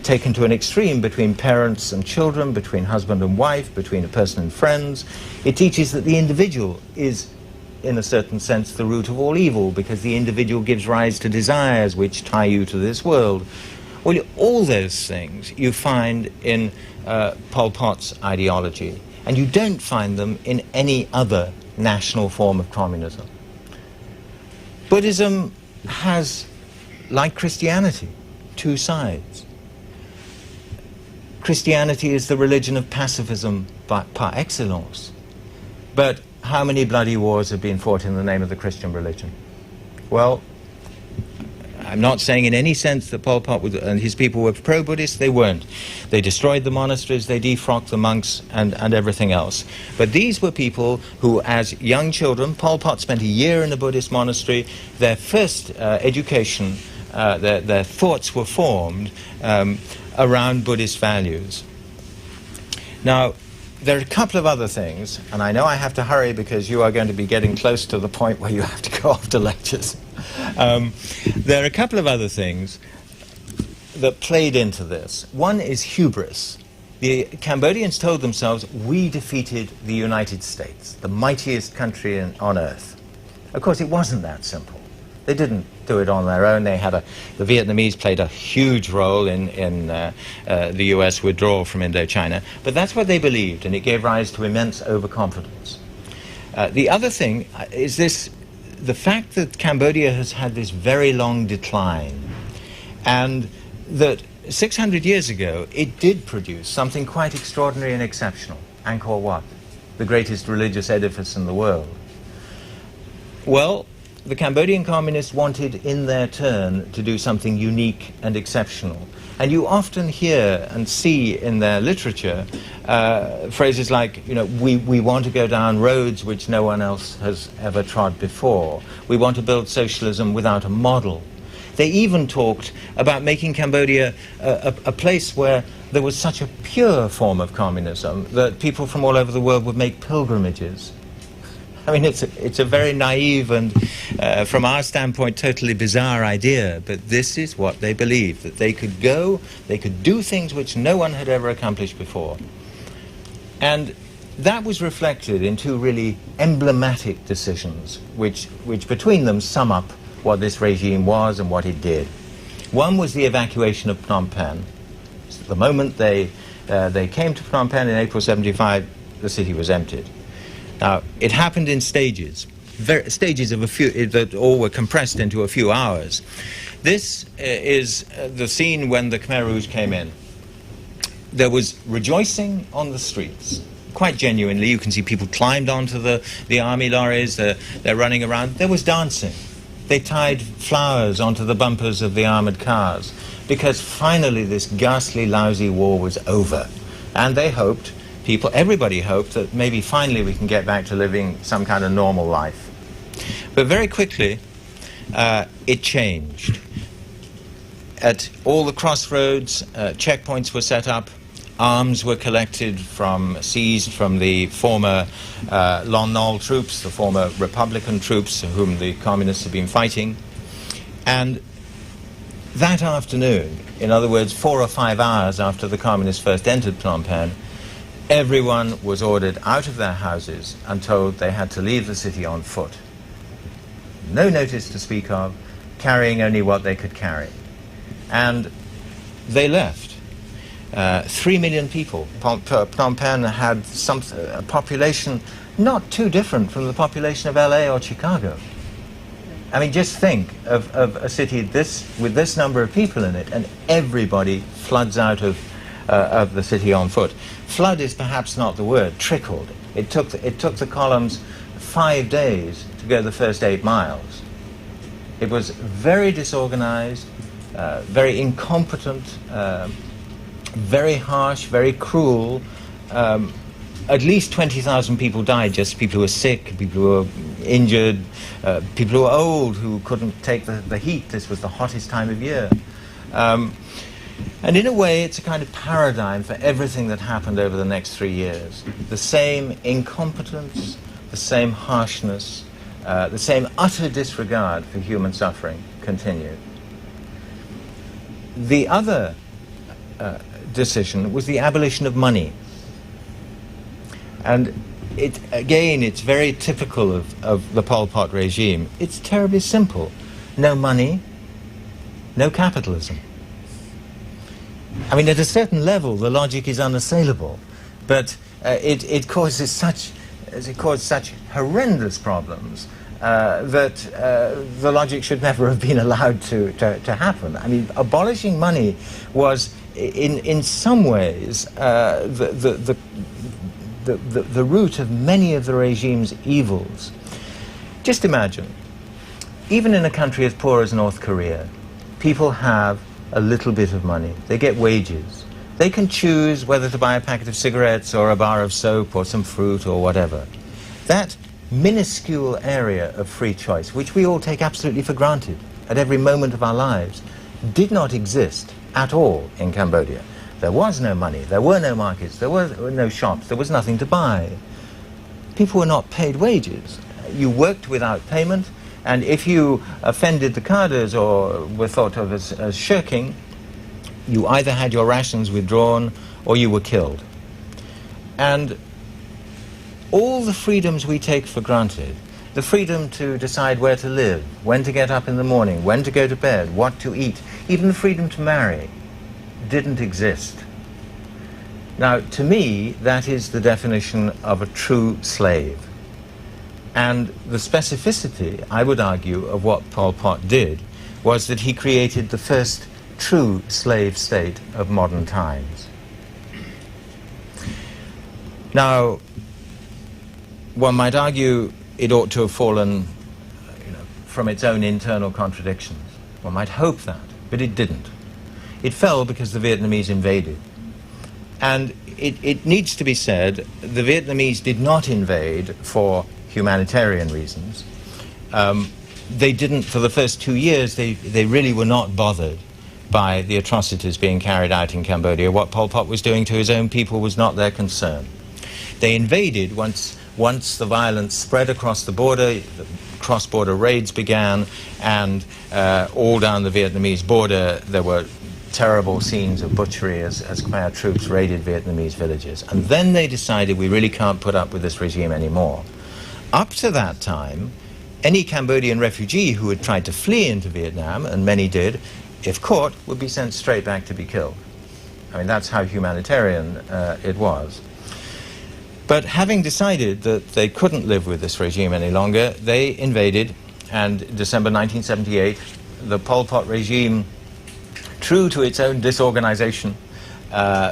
taken to an extreme between parents and children, between husband and wife, between a person and friends. It teaches that the individual is, in a certain sense, the root of all evil, because the individual gives rise to desires which tie you to this world. Well, all those things you find in Pol Pot's ideology, and you don't find them in any other national form of communism. Buddhism has, like Christianity, two sides. Christianity is the religion of pacifism par excellence. But how many bloody wars have been fought in the name of the Christian religion? Well, I'm not saying in any sense that Pol Pot and his people were pro-Buddhist. They weren't. They destroyed the monasteries, they defrocked the monks and everything else. But these were people who, as young children, Pol Pot spent a year in a Buddhist monastery. Their first education, their thoughts were formed around Buddhist values. Now, there are a couple of other things, and I know I have to hurry because you are going to be getting close to the point where you have to go off to lectures. There are a couple of other things that played into this. One is hubris. The Cambodians told themselves, we defeated the United States, the mightiest country on earth. Of course, it wasn't that simple. They didn't do it on their own. They had the Vietnamese played a huge role in the US withdrawal from Indochina. But that's what they believed, and it gave rise to immense overconfidence. The other thing is the fact that Cambodia has had this very long decline, and that 600 years ago it did produce something quite extraordinary and exceptional, Angkor Wat, the greatest religious edifice in the world. Well, the Cambodian communists wanted, in their turn, to do something unique and exceptional. And you often hear and see in their literature phrases like, you know, we want to go down roads which no one else has ever trod before. We want to build socialism without a model. They even talked about making Cambodia a place where there was such a pure form of communism that people from all over the world would make pilgrimages. I mean, it's a very naive and, from our standpoint, totally bizarre idea, but this is what they believed, that they could go, they could do things which no one had ever accomplished before. And that was reflected in two really emblematic decisions, which between them sum up what this regime was and what it did. One was the evacuation of Phnom Penh. So the moment they came to Phnom Penh in April '75, the city was emptied. Now, it happened in stages, stages of a few, that all were compressed into a few hours. This is the scene when the Khmer Rouge came in. There was rejoicing on the streets, quite genuinely. You can see people climbed onto the army lorries, they're running around. There was dancing. They tied flowers onto the bumpers of the armored cars, because finally this ghastly, lousy war was over. And they hoped, everybody hoped, that maybe finally we can get back to living some kind of normal life. But very quickly, it changed. At all the crossroads, checkpoints were set up, arms were seized from the former Lon Nol troops, the former Republican troops whom the communists had been fighting. And that afternoon, in other words, 4 or 5 hours after the communists first entered Phnom Penh, everyone was ordered out of their houses and told they had to leave the city on foot. No notice to speak of, carrying only what they could carry. And they left. 3 million people. Phnom Penh had a population not too different from the population of LA or Chicago. I mean, just think of a city with this number of people in it, and everybody floods out of the city on foot. Flood is perhaps not the word, trickled. It took the columns 5 days to go the first 8 miles. It was very disorganized, very incompetent, very harsh, very cruel. At least 20,000 people died, just people who were sick, people who were injured, people who were old, who couldn't take the heat. This was the hottest time of year. And in a way, it's a kind of paradigm for everything that happened over the next 3 years. The same incompetence, the same harshness, the same utter disregard for human suffering continued. The other decision was the abolition of money. And it's very typical of the Pol Pot regime. It's terribly simple. No money, no capitalism. I mean, at a certain level, the logic is unassailable, but it causes such has it caused such horrendous problems that the logic should never have been allowed to happen. I mean, abolishing money was, in some ways, the root of many of the regime's evils. Just imagine, even in a country as poor as North Korea, people have a little bit of money. They get wages. They can choose whether to buy a packet of cigarettes or a bar of soap or some fruit or whatever. That minuscule area of free choice, which we all take absolutely for granted at every moment of our lives, did not exist at all in Cambodia. There was no money, there were no markets, there were no shops, there was nothing to buy. People were not paid wages. You worked without payment, and if you offended the cadres or were thought of as shirking, you either had your rations withdrawn or you were killed. And all the freedoms we take for granted, the freedom to decide where to live, when to get up in the morning, when to go to bed, what to eat, even the freedom to marry, didn't exist. Now, to me, that is the definition of a true slave. And the specificity, I would argue, of what Pol Pot did was that he created the first true slave state of modern times. Now, one might argue it ought to have fallen, from its own internal contradictions. One might hope that, but it didn't. It fell because the Vietnamese invaded. And it needs to be said, the Vietnamese did not invade for humanitarian reasons. They didn't, for the first 2 years, they really were not bothered by the atrocities being carried out in Cambodia. What Pol Pot was doing to his own people was not their concern. They invaded once the violence spread across the border, the cross-border raids began, and all down the Vietnamese border there were terrible scenes of butchery as Khmer troops raided Vietnamese villages. And then they decided we really can't put up with this regime anymore. Up to that time, any Cambodian refugee who had tried to flee into Vietnam, and many did, if caught, would be sent straight back to be killed. I mean, that's how humanitarian it was. But having decided that they couldn't live with this regime any longer, they invaded, and in December 1978, the Pol Pot regime, true to its own disorganization,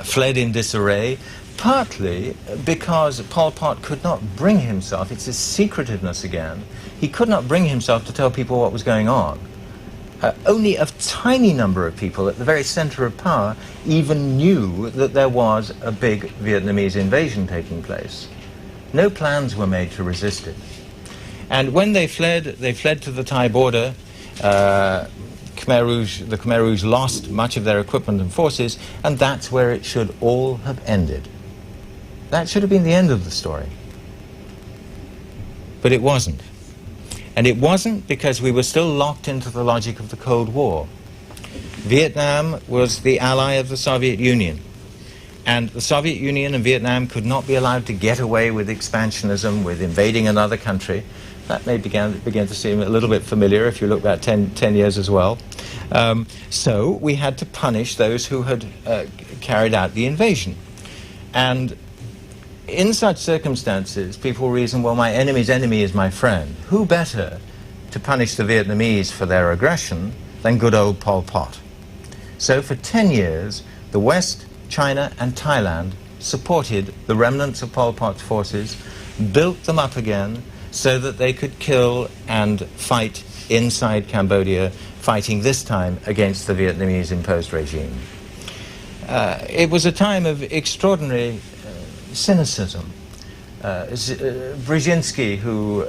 fled in disarray, partly because Pol Pot could not bring himself, it's his secretiveness again, he could not bring himself to tell people what was going on. Only a tiny number of people at the very center of power even knew that there was a big Vietnamese invasion taking place. No plans were made to resist it. And when they fled to the Thai border. The Khmer Rouge lost much of their equipment and forces, and that's where it should all have ended. That should have been the end of the story. But it wasn't. And it wasn't because we were still locked into the logic of the Cold War. Vietnam was the ally of the Soviet Union. And the Soviet Union and Vietnam could not be allowed to get away with expansionism, with invading another country. That may begin to seem a little bit familiar if you look back 10 years as well. So we had to punish those who had carried out the invasion. And in such circumstances, people reason, well, my enemy's enemy is my friend. Who better to punish the Vietnamese for their aggression than good old Pol Pot? So for 10 years, the West, China, and Thailand supported the remnants of Pol Pot's forces, built them up again so that they could kill and fight inside Cambodia, fighting this time against the Vietnamese imposed regime. It was a time of extraordinary cynicism. Brzezinski, who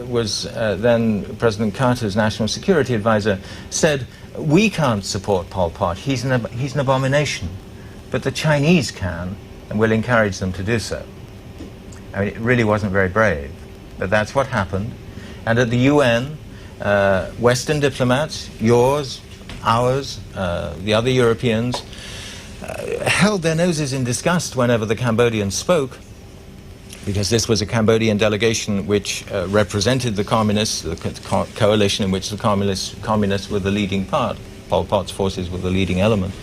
was then President Carter's national security advisor, said, we can't support Pol Pot, he's an abomination, but the Chinese can, and we'll encourage them to do so. I mean, it really wasn't very brave, but that's what happened. And at the UN, Western diplomats, yours, ours, the other Europeans, held their noses in disgust whenever the Cambodians spoke, because this was a Cambodian delegation which represented the communists, the coalition in which the communists were the leading part. Pol Pot's forces were the leading element.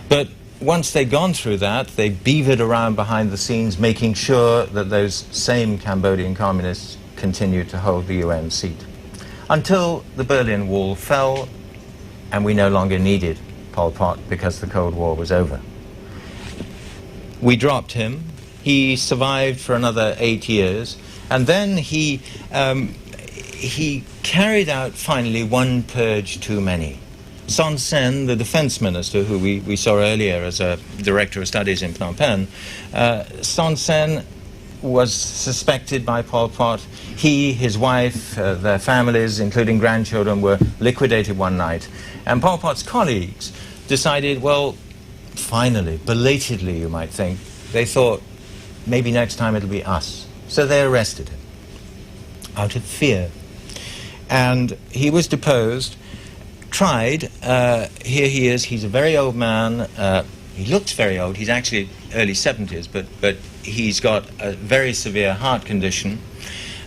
But once they'd gone through that, they beavered around behind the scenes, making sure that those same Cambodian communists continued to hold the UN seat. Until the Berlin Wall fell, and we no longer needed Pol Pot because the Cold War was over. We dropped him. He survived for another 8 years, and then he carried out finally one purge too many. Son Sen, the defense minister, who we saw earlier as a director of studies in Phnom Penh, Son Sen was suspected by Pol Pot. He, his wife, their families, including grandchildren, were liquidated one night. And Pol Pot's colleagues decided, well, finally, belatedly, you might think, they thought, maybe next time it'll be us. So they arrested him, out of fear. And he was deposed, tried. Here he is. He's a very old man. He looks very old. He's actually early 70s, but he's got a very severe heart condition,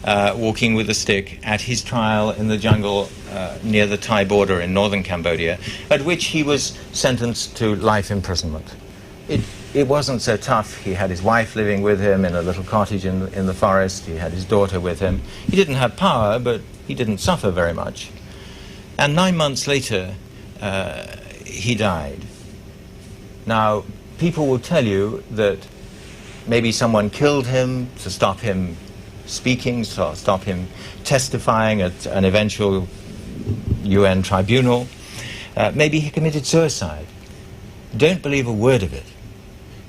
walking with a stick at his trial in the jungle near the Thai border in northern Cambodia, at which he was sentenced to life imprisonment. It wasn't so tough. He had his wife living with him in a little cottage in the forest. He had his daughter with him. He didn't have power, but he didn't suffer very much. And 9 months later, he died. Now, people will tell you that maybe someone killed him to stop him speaking, to stop him testifying at an eventual UN tribunal. Maybe he committed suicide. Don't believe a word of it.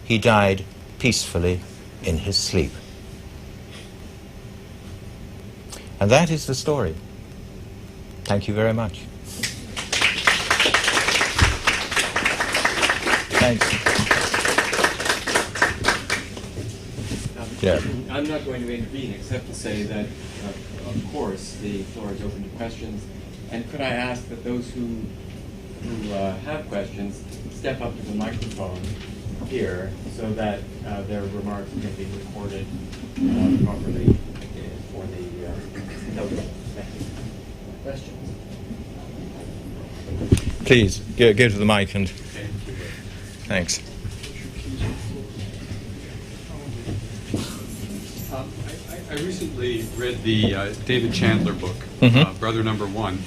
He died peacefully in his sleep. And that is the story. Thank you very much. Thanks. Yeah. I'm not going to intervene except to say that, of course, the floor is open to questions. And could I ask that those who have questions step up to the microphone here so that their remarks can be recorded properly for the notice. Questions? Please, go to the mic and... Thanks. I recently read the David Chandler book, Brother Number One.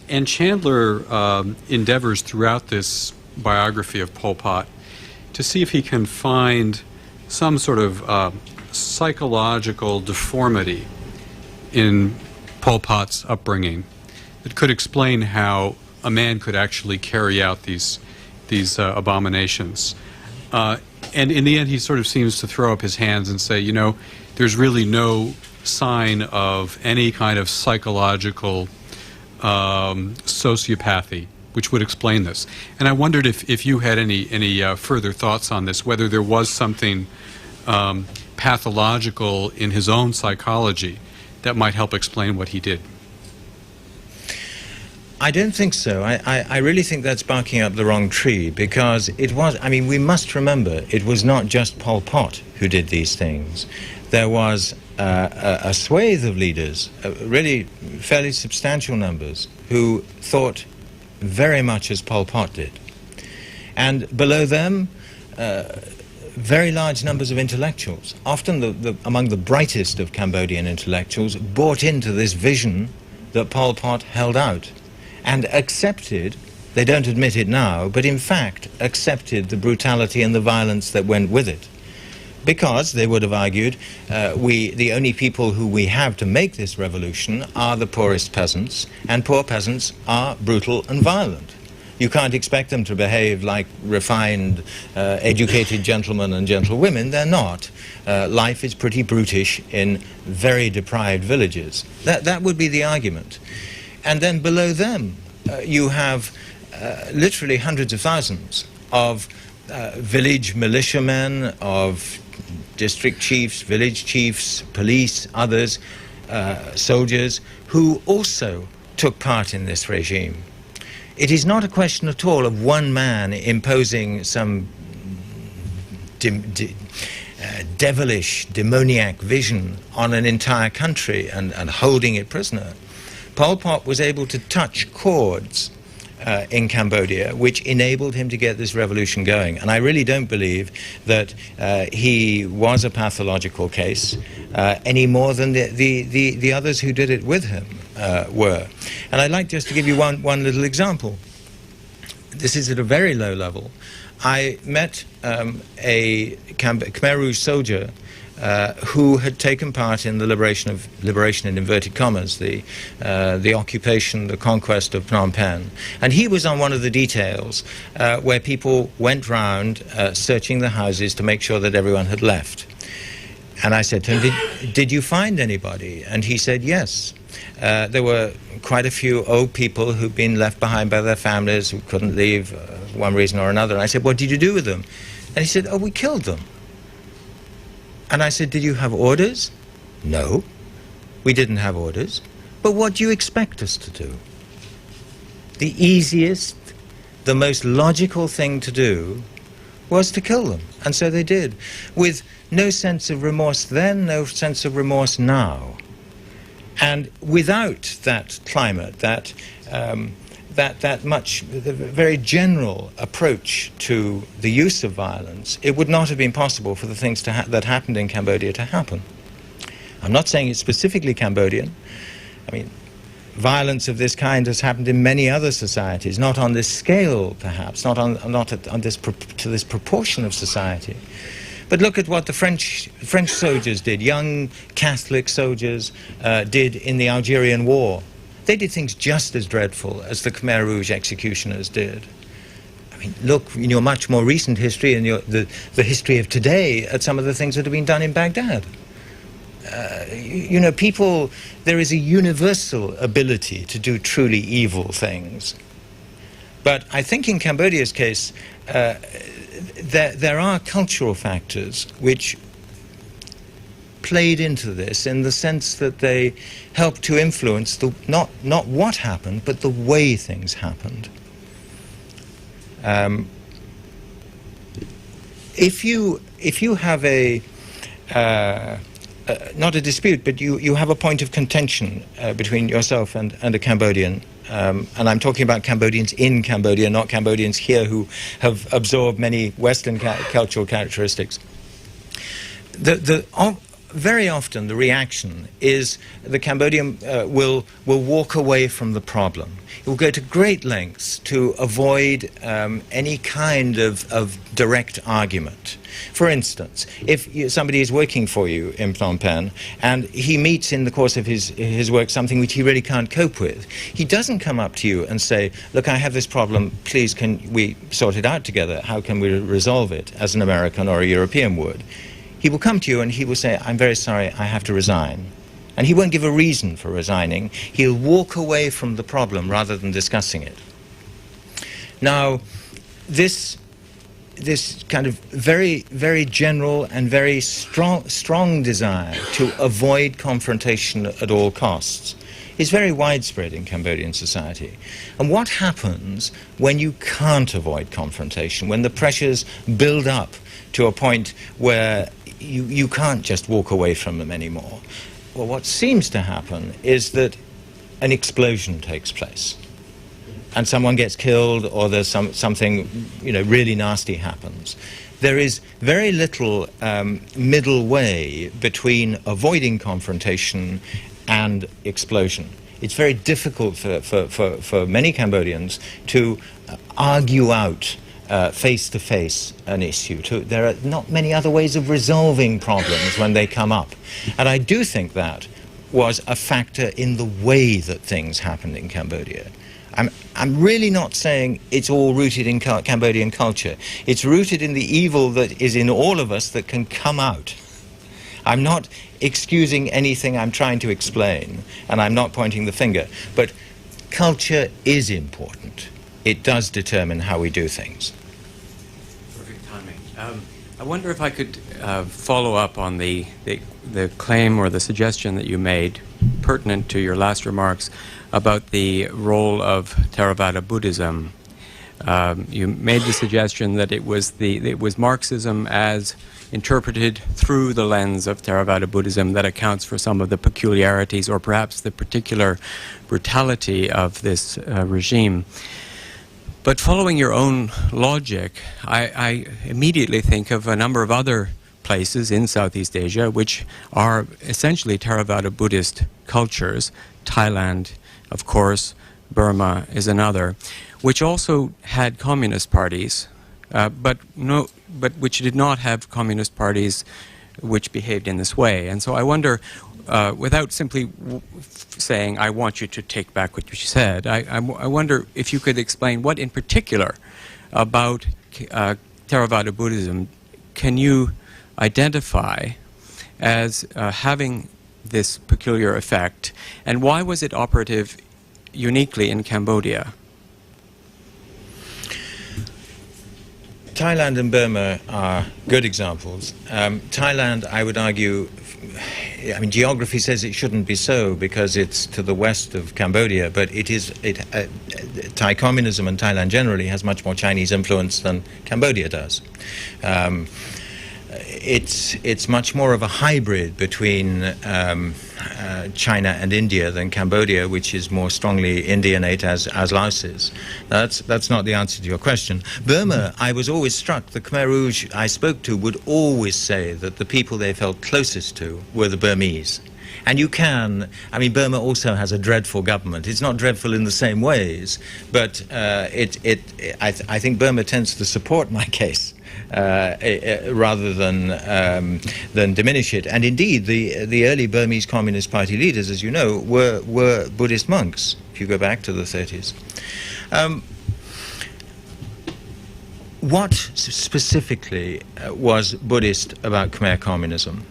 And Chandler endeavors throughout this biography of Pol Pot to see if he can find some sort of psychological deformity in Pol Pot's upbringing that could explain how a man could actually carry out these abominations. And in the end, he sort of seems to throw up his hands and say, you know, there's really no sign of any kind of psychological sociopathy which would explain this. And I wondered if you had any further thoughts on this, whether there was something pathological in his own psychology that might help explain what he did. I don't think so. I really think that's barking up the wrong tree, because it was, I mean, we must remember, it was not just Pol Pot who did these things. There was a swathe of leaders, really fairly substantial numbers, who thought very much as Pol Pot did. And below them, very large numbers of intellectuals, often among the brightest of Cambodian intellectuals, bought into this vision that Pol Pot held out, and accepted, they don't admit it now, but in fact accepted the brutality and the violence that went with it. Because, they would have argued, the only people who we have to make this revolution are the poorest peasants, and poor peasants are brutal and violent. You can't expect them to behave like refined, educated gentlemen and gentlewomen. They're not. Life is pretty brutish in very deprived villages. That would be the argument. And then below them, you have literally hundreds of thousands of village militiamen, of district chiefs, village chiefs, police, others, soldiers, who also took part in this regime. It is not a question at all of one man imposing some devilish, demoniac vision on an entire country and holding it prisoner. Pol Pot was able to touch chords in Cambodia, which enabled him to get this revolution going. And I really don't believe that he was a pathological case any more than the others who did it with him were. And I'd like just to give you one little example. This is at a very low level. I met a Khmer Rouge soldier who had taken part in the liberation in inverted commas, the occupation, the conquest of Phnom Penh. And he was on one of the details where people went round searching the houses to make sure that everyone had left. And I said to him, did you find anybody? And he said, yes. There were quite a few old people who'd been left behind by their families who couldn't leave for one reason or another. And I said, what did you do with them? And he said, oh, we killed them. And I said, did you have orders? No, we didn't have orders. But what do you expect us to do? The easiest, the most logical thing to do was to kill them. And so they did, with no sense of remorse then, no sense of remorse now. And without that climate, that very general approach to the use of violence, it would not have been possible for the things that happened in Cambodia to happen. I'm not saying it's specifically Cambodian. I mean, violence of this kind has happened in many other societies, not on this scale, perhaps, to this proportion of society. But look at what the French soldiers did, young Catholic soldiers did in the Algerian War. They did things just as dreadful as the Khmer Rouge executioners did. I mean, look in your much more recent history, in the history of today, at some of the things that have been done in Baghdad. You know, people, there is a universal ability to do truly evil things. But I think in Cambodia's case, there are cultural factors which played into this in the sense that they helped to influence not what happened, but the way things happened. If you have not a dispute, but you have a point of contention between yourself and a Cambodian, and I'm talking about Cambodians in Cambodia, not Cambodians here who have absorbed many Western cultural characteristics. Very often the reaction is the Cambodian will walk away from the problem. It will go to great lengths to avoid any kind of direct argument. For instance, if somebody is working for you in Phnom Penh and he meets in the course of his work something which he really can't cope with, he doesn't come up to you and say, look, I have this problem, please can we sort it out together? How can we resolve it, as an American or a European would? He will come to you and he will say, I'm very sorry, I have to resign. And he won't give a reason for resigning. He'll walk away from the problem rather than discussing it. Now, this kind of very, very general and very strong desire to avoid confrontation at all costs is very widespread in Cambodian society. And what happens when you can't avoid confrontation, when the pressures build up to a point where you can't just walk away from them anymore? Well, what seems to happen is that an explosion takes place and someone gets killed, or there's something really nasty happens. There is very little middle way between avoiding confrontation and explosion. It's very difficult for many Cambodians to argue out face-to-face an issue. There are not many other ways of resolving problems when they come up. And I do think that was a factor in the way that things happened in Cambodia. I'm really not saying it's all rooted in Cambodian culture. It's rooted in the evil that is in all of us that can come out. I'm not excusing anything, I'm trying to explain, and I'm not pointing the finger. But culture is important. It does determine how we do things. Perfect timing. I wonder if I could follow up on the claim or the suggestion that you made, pertinent to your last remarks, about the role of Theravada Buddhism. You made the suggestion that it was Marxism as interpreted through the lens of Theravada Buddhism that accounts for some of the peculiarities or perhaps the particular brutality of this regime. But following your own logic, I immediately think of a number of other places in Southeast Asia which are essentially Theravada Buddhist cultures. Thailand, of course, Burma is another, which also had communist parties, but which did not have communist parties which behaved in this way. And so I wonder, without simply saying, I want you to take back what you said, I wonder if you could explain what in particular about Theravada Buddhism can you identify as having this peculiar effect, and why was it operative uniquely in Cambodia? Thailand and Burma are good examples. Thailand, I would argue, I mean, geography says it shouldn't be so because it's to the west of Cambodia, but Thai communism and Thailand generally has much more Chinese influence than Cambodia does. It's much more of a hybrid between China and India than Cambodia, which is more strongly Indianate as Laos is. That's not the answer to your question. Burma, I was always struck, the Khmer Rouge I spoke to would always say that the people they felt closest to were the Burmese. And you can, I mean, Burma also has a dreadful government. It's not dreadful in the same ways, but I think Burma tends to support my case. Rather than diminish it. And indeed, the early Burmese Communist Party leaders, as you know, were Buddhist monks, if you go back to the 30s. What specifically was Buddhist about Khmer communism?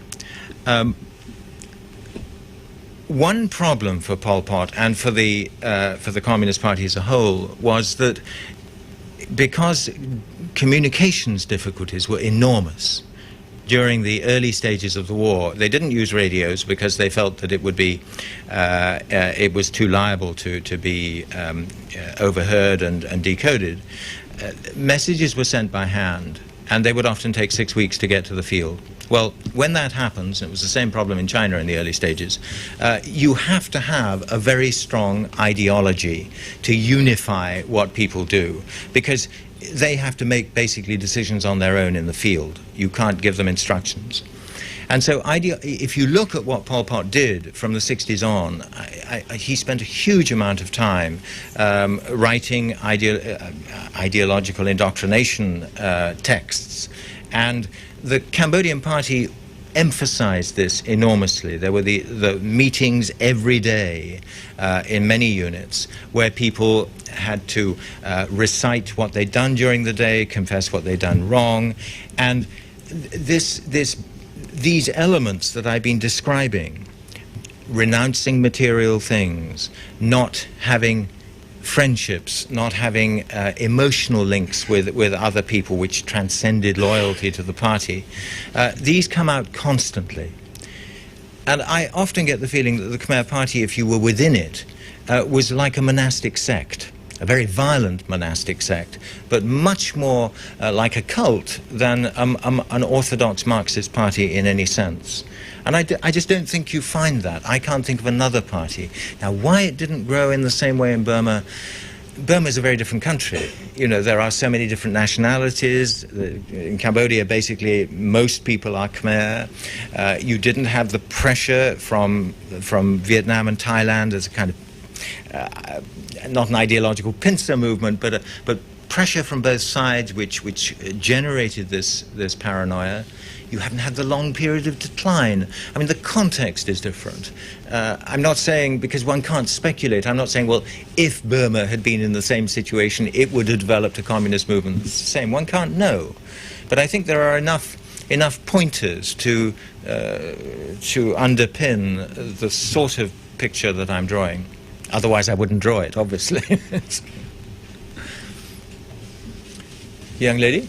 One problem for Pol Pot and for the Communist Party as a whole was that because communications difficulties were enormous during the early stages of the war. They didn't use radios because they felt that it would be it was too liable to be overheard and decoded. Messages were sent by hand, and they would often take 6 weeks to get to the field. Well, when that happens, and it was the same problem in China in the early stages, you have to have a very strong ideology to unify what people do, because they have to make basically decisions on their own in the field. You can't give them instructions. And so if you look at what Pol Pot did from the 60s on, he spent a huge amount of time writing ideological indoctrination texts. And the Cambodian Party emphasized this enormously. There were the meetings every day in many units where people had to recite what they'd done during the day, confess what they'd done wrong. And these elements that I've been describing, renouncing material things, not having friendships, not having emotional links with other people which transcended loyalty to the party, these come out constantly. And I often get the feeling that the Khmer Party, if you were within it, was like a monastic sect, a very violent monastic sect, but much more like a cult than an orthodox Marxist party in any sense. And I just don't think you find that. I can't think of another party. Now, why it didn't grow in the same way in Burma? Burma is a very different country. You know, there are so many different nationalities. In Cambodia, basically, most people are Khmer. You didn't have the pressure from Vietnam and Thailand as a kind of, not an ideological pincer movement, but pressure from both sides which generated this paranoia. You haven't had the long period of decline. I mean, the context is different. I'm not saying, because one can't speculate, I'm not saying, well, if Burma had been in the same situation, it would have developed a communist movement. It's the same. One can't know. But I think there are enough pointers to underpin the sort of picture that I'm drawing. Otherwise, I wouldn't draw it, obviously. Young lady?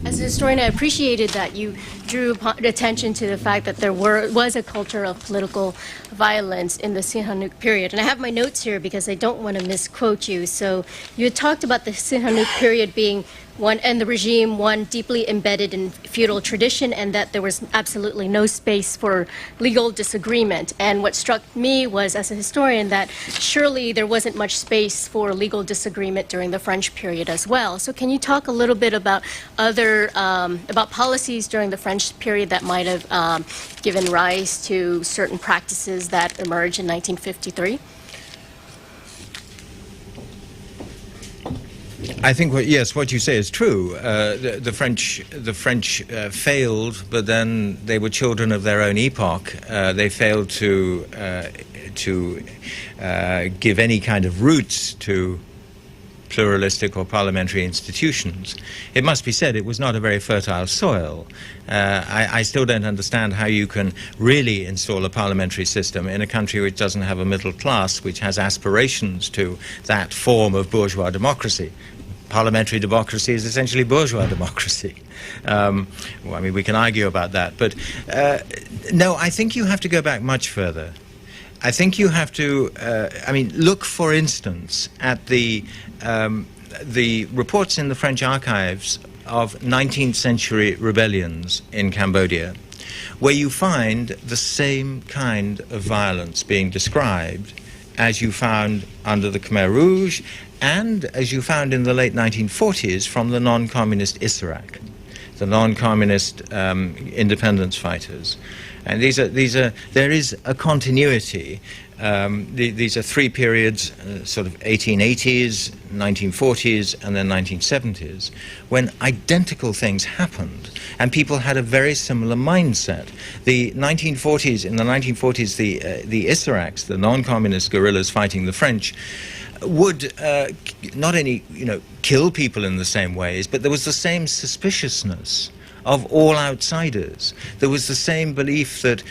As a historian, I appreciated that you drew attention to the fact that there was a culture of political violence in the Sihanouk period. And I have my notes here because I don't want to misquote you. So you had talked about the Sihanouk period being the regime, one deeply embedded in feudal tradition, and that there was absolutely no space for legal disagreement. And what struck me was, as a historian, that surely there wasn't much space for legal disagreement during the French period as well. So can you talk a little bit about about policies during the French period that might have given rise to certain practices that emerged in 1953? I think what you say is true. The French failed, but then they were children of their own epoch. They failed to give any kind of roots to pluralistic or parliamentary institutions. It must be said it was not a very fertile soil. I still don't understand how you can really install a parliamentary system in a country which doesn't have a middle class, which has aspirations to that form of bourgeois democracy. Parliamentary democracy is essentially bourgeois democracy. Well, I mean, we can argue about that, but no, I think you have to go back much further. I think you have to, look, for instance, at the reports in the French archives of 19th century rebellions in Cambodia, where you find the same kind of violence being described as you found under the Khmer Rouge and as you found in the late 1940s from the non-communist Issarak, the non-communist independence fighters. And there is a continuity. These are three periods, sort of 1880s, 1940s, and then 1970s, when identical things happened, and people had a very similar mindset. In the 1940s, the Issaraks, the non-communist guerrillas fighting the French, would not only, kill people in the same ways, but there was the same suspiciousness of all outsiders. There was the same belief that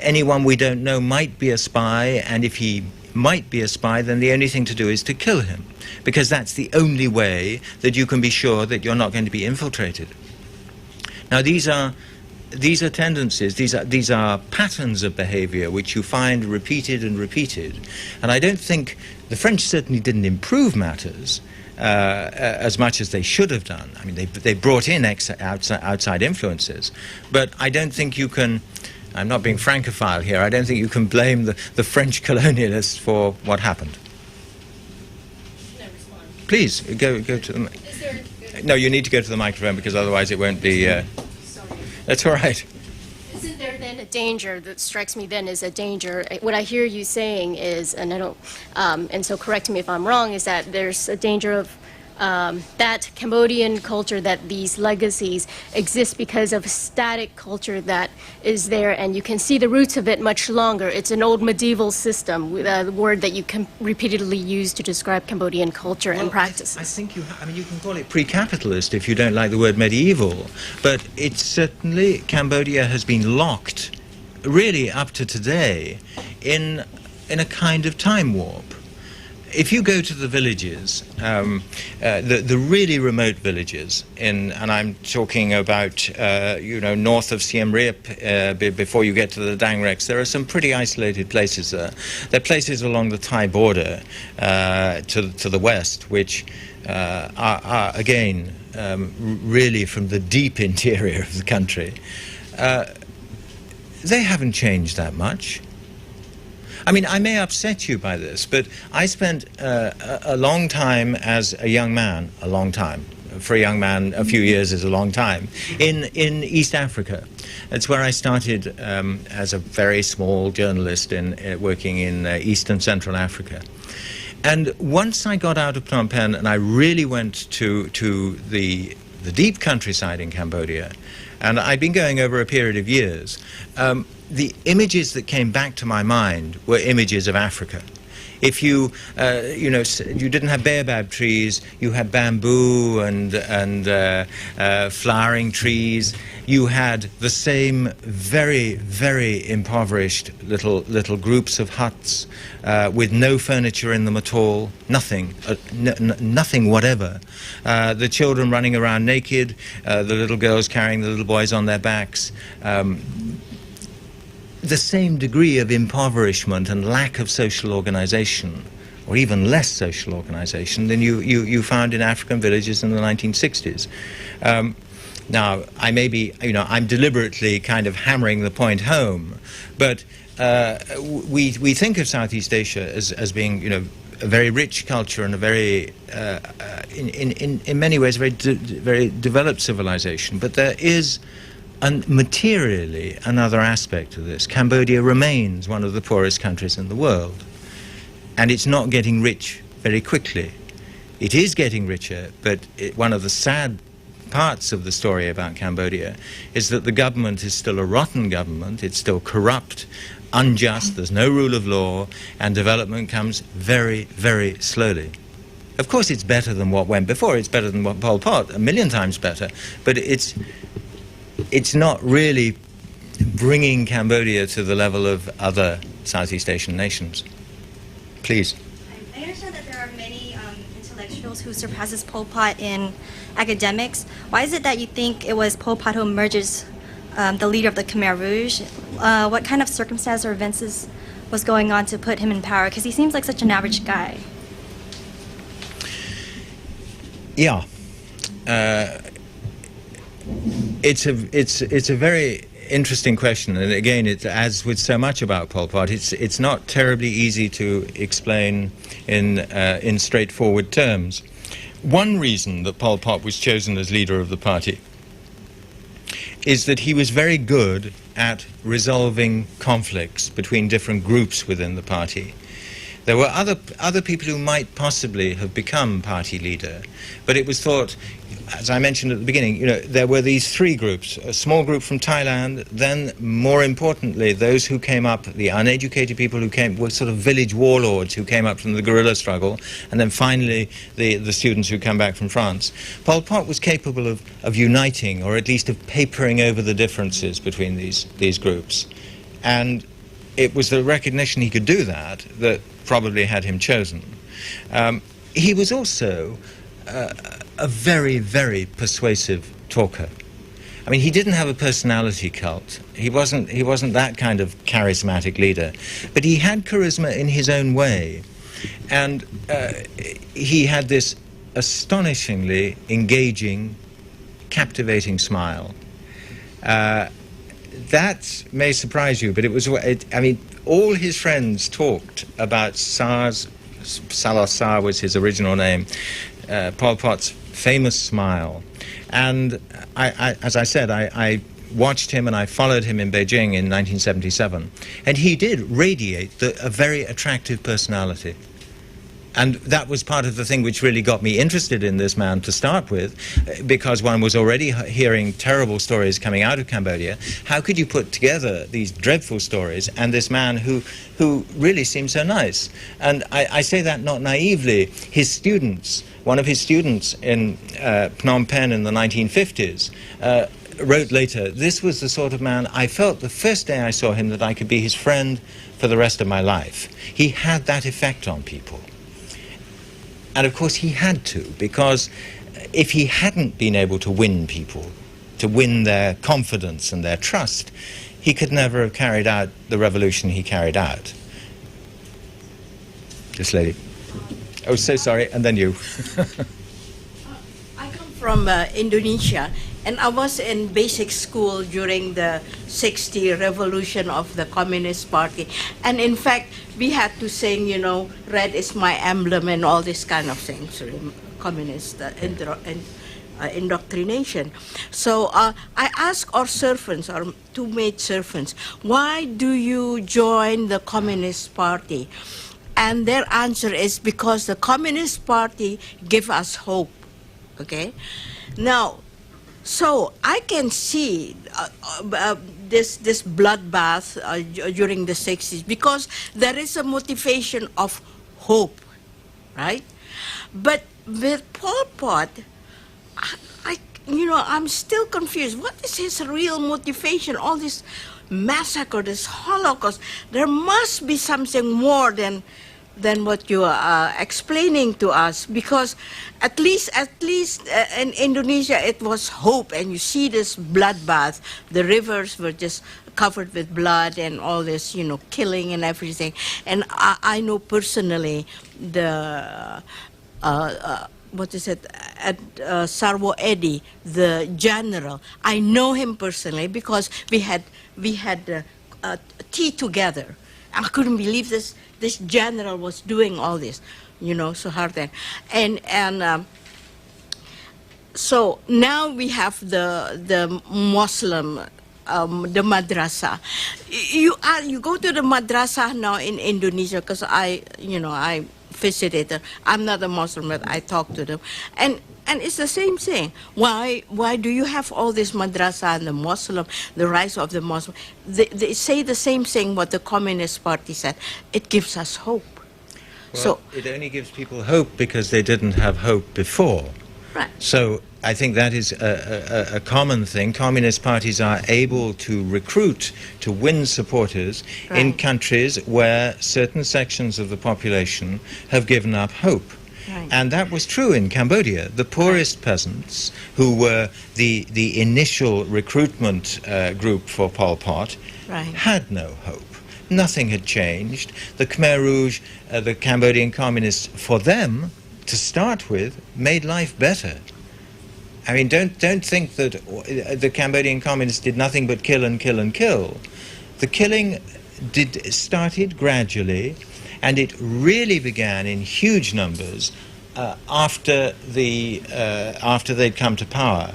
anyone we don't know might be a spy, and if he might be a spy, then the only thing to do is to kill him, because that's the only way that you can be sure that you're not going to be infiltrated. Now, these are tendencies, these are patterns of behavior which you find repeated and repeated. And I don't think the French certainly didn't improve matters as much as they should have done. I mean, they brought in outside influences, but I don't think you can, I'm not being francophile here, I don't think you can blame the French colonialists for what happened. No response. Please, go to the... No, you need to go to the microphone because otherwise it won't be... That's all right. Isn't there then a danger that strikes me then as a danger? What I hear you saying is, and I don't, and so correct me if I'm wrong, is that there's a danger of that Cambodian culture, that these legacies exist because of static culture that is there, and you can see the roots of it much longer. It's an old medieval system, the word that you can repeatedly use to describe Cambodian culture and practices. I think you can call it pre-capitalist if you don't like the word medieval, but it's certainly, Cambodia has been locked, really up to today, in a kind of time warp. If you go to the villages, the really remote villages, and I'm talking about, north of Siem Reap, before you get to the Dang Rex, there are some pretty isolated places there. There are places along the Thai border to the west, which are again, really from the deep interior of the country. They haven't changed that much. I mean, I may upset you by this, but I spent a long time as a young man, a long time. For a young man, a few years is a long time, in East Africa. That's where I started as a very small journalist working in East and Central Africa. And once I got out of Phnom Penh and I really went to the deep countryside in Cambodia, and I'd been going over a period of years, the images that came back to my mind were images of Africa. If you, you didn't have baobab trees, you had bamboo and flowering trees. You had the same very, very impoverished little groups of huts with no furniture in them at all, nothing, nothing whatever. The children running around naked, the little girls carrying the little boys on their backs. The same degree of impoverishment and lack of social organization or even less social organization than you found in African villages in the 1960s. Now, I may be, I'm deliberately kind of hammering the point home, but we think of Southeast Asia as being, a very rich culture and a very, in many ways, very developed civilization. But there is materially another aspect of this. Cambodia remains one of the poorest countries in the world, and it's not getting rich very quickly. It is getting richer, but one of the sad parts of the story about Cambodia is that the government is still a rotten government. It's still corrupt, unjust, there's no rule of law, and development comes very, very slowly. Of course, it's better than what went before. It's better than what Pol Pot, 1,000,000 times better. But it's not really bringing Cambodia to the level of other Southeast Asian nations. Please. I understand that there are many intellectuals who surpasses Pol Pot in academics. Why is it that you think it was Pol Pot who emerges the leader of the Khmer Rouge? What kind of circumstance or events was going on to put him in power? Because he seems like such an average guy. Yeah. It's a very interesting question, and again, as with so much about Pol Pot, it's not terribly easy to explain in straightforward terms. One reason that Pol Pot was chosen as leader of the party is that he was very good at resolving conflicts between different groups within the party. There were other people who might possibly have become party leader, but it was thought, as I mentioned at the beginning, there were these three groups: a small group from Thailand, then more importantly those who came up, the uneducated people who were sort of village warlords who came up from the guerrilla struggle, and then finally the students who come back from France. Pol Pot was capable of uniting, or at least of papering over the differences between these groups, and it was the recognition he could do that probably had him chosen. He was also a very, very persuasive talker. I mean, he didn't have a personality cult. He wasn't that kind of charismatic leader, but he had charisma in his own way, and he had this astonishingly engaging, captivating smile. That may surprise you, but I mean, all his friends talked about Salah Sar was his original name, Pol Pot's famous smile. And as I said, I watched him and I followed him in Beijing in 1977. And he did radiate a very attractive personality. And that was part of the thing which really got me interested in this man to start with, because one was already hearing terrible stories coming out of Cambodia. How could you put together these dreadful stories and this man who really seemed so nice? And I say that not naively. His students, one of his students in Phnom Penh in the 1950s, wrote later, this was the sort of man I felt the first day I saw him that I could be his friend for the rest of my life. He had that effect on people. And of course he had to, because if he hadn't been able to win people, to win their confidence and their trust, he could never have carried out the revolution he carried out. This lady. Oh, so sorry, and then you. I come from Indonesia, and I was in basic school during the 60 revolution of the Communist Party. And in fact, we had to sing, red is my emblem and all this kind of things, communist indoctrination. So I asked our servants, our two maid servants, why do you join the Communist Party? And their answer is because the Communist Party give us hope, okay? Now, so I can see this bloodbath during the 60s because there is a motivation of hope, right? But with Pol Pot, I'm still confused. What is his real motivation? All this massacre, this Holocaust. There must be something more than what you are explaining to us, because at least in Indonesia it was hope, and you see this bloodbath. The rivers were just covered with blood and all this, killing and everything. And I know personally the what is it, at Sarwo Eddy, the general. I know him personally because we had tea together. I couldn't believe this general was doing all this, so hard. And so now we have the Muslim, the madrasa. You go to the madrasa now in Indonesia, because I visited. I'm not a Muslim, but I talk to them, and it's the same thing. Why do you have all this madrasa and the Muslim, the rise of the Muslim? They say the same thing what the Communist Party said. It gives us hope. Well, so it only gives people hope because they didn't have hope before. right. So I think that is a common thing. Communist parties are able to recruit, to win supporters in Right. countries where certain sections of the population have given up hope. Right. And that was true in Cambodia. The poorest peasants, who were the initial recruitment group for Pol Pot, Right. had no hope. Nothing had changed. The Khmer Rouge, the Cambodian communists, for them, to start with, made life better. I mean, don't think that the Cambodian communists did nothing but kill and kill and kill. The killing started gradually, and it really began in huge numbers after they'd come to power.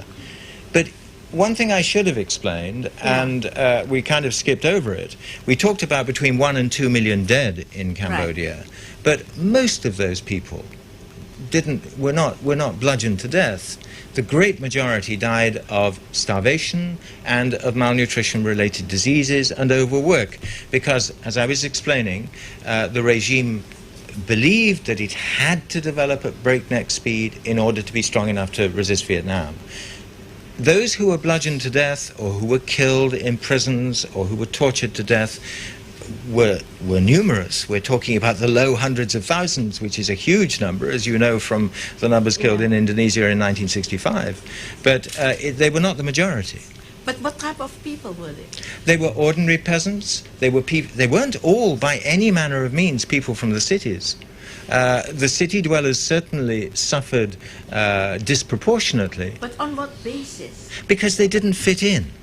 But one thing I should have explained, and we kind of skipped over it, we talked about between 1 and 2 million dead in Cambodia, but most of those people were not bludgeoned to death. The great majority died of starvation and of malnutrition-related diseases and overwork, because, as I was explaining, the regime believed that it had to develop at breakneck speed in order to be strong enough to resist Vietnam. Those who were bludgeoned to death, or who were killed in prisons, or who were tortured to death, were numerous. We're talking about the low hundreds of thousands, which is a huge number, as you know from the numbers killed in Indonesia in 1965. But they were not the majority. But what type of people were they? They were ordinary peasants. They weren't all, by any manner of means, people from the cities. The city dwellers certainly suffered disproportionately. But on what basis? Because they didn't fit in.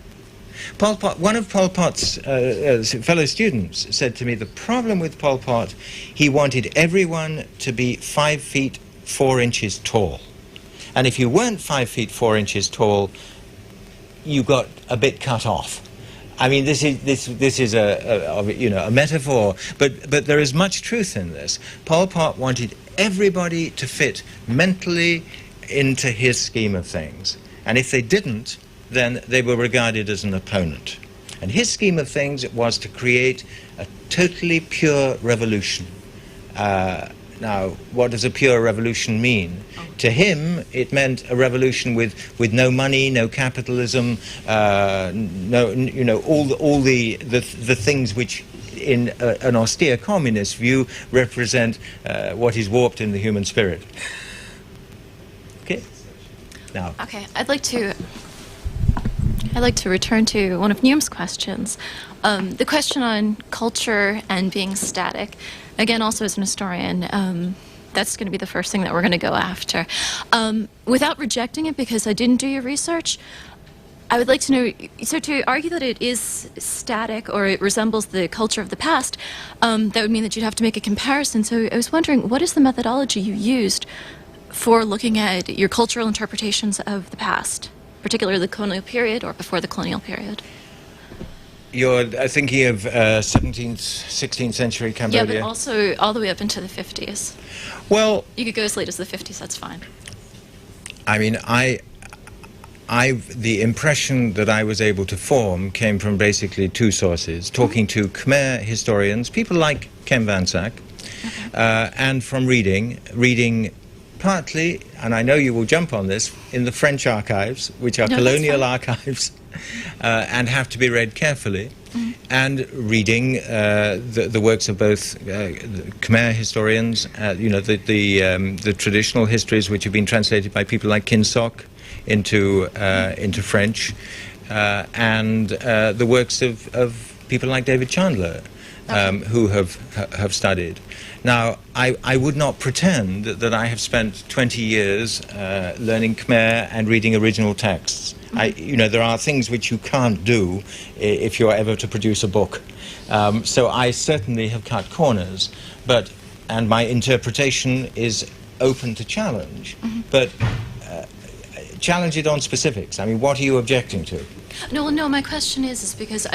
Pol Pot, one of Pol Pot's fellow students said to me, the problem with Pol Pot, he wanted everyone to be 5 feet 4 inches tall. And if you weren't 5 feet 4 inches tall, you got a bit cut off. I mean, this is a metaphor, but there is much truth in this. Pol Pot wanted everybody to fit mentally into his scheme of things. And if they didn't, then they were regarded as an opponent. And his scheme of things was to create a totally pure revolution. Now, what does a pure revolution mean? To him, it meant a revolution with no money, no capitalism, all the things which, in an austere communist view, represent what is warped in the human spirit. Okay. Now. Okay, I'd like to return to one of Neum's questions. The question on culture and being static. Again, also as an historian, that's going to be the first thing that we're going to go after. Without rejecting it, because I didn't do your research, I would like to know, so to argue that it is static or it resembles the culture of the past, that would mean that you'd have to make a comparison. So I was wondering, what is the methodology you used for looking at your cultural interpretations of the past, particularly the colonial period or before the colonial period? You're thinking of 17th, 16th century Cambodia? Yeah, but also all the way up into the 50s. Well, you could go as late as the 50s, that's fine. I mean, the impression that I was able to form came from basically two sources, talking to Khmer historians, people like Kem Van Sak, and from reading partly, and I know you will jump on this, in the French archives, which are colonial archives, and have to be read carefully, and reading the works of both Khmer historians, the traditional histories which have been translated by people like Kin Sok into French, and the works of people like David Chandler, who have studied. Now, I would not pretend that I have spent 20 years learning Khmer and reading original texts. You know, there are things which you can't do if you're ever to produce a book. So I certainly have cut corners, and my interpretation is open to challenge, but challenge it on specifics. I mean, what are you objecting to? No, my question is because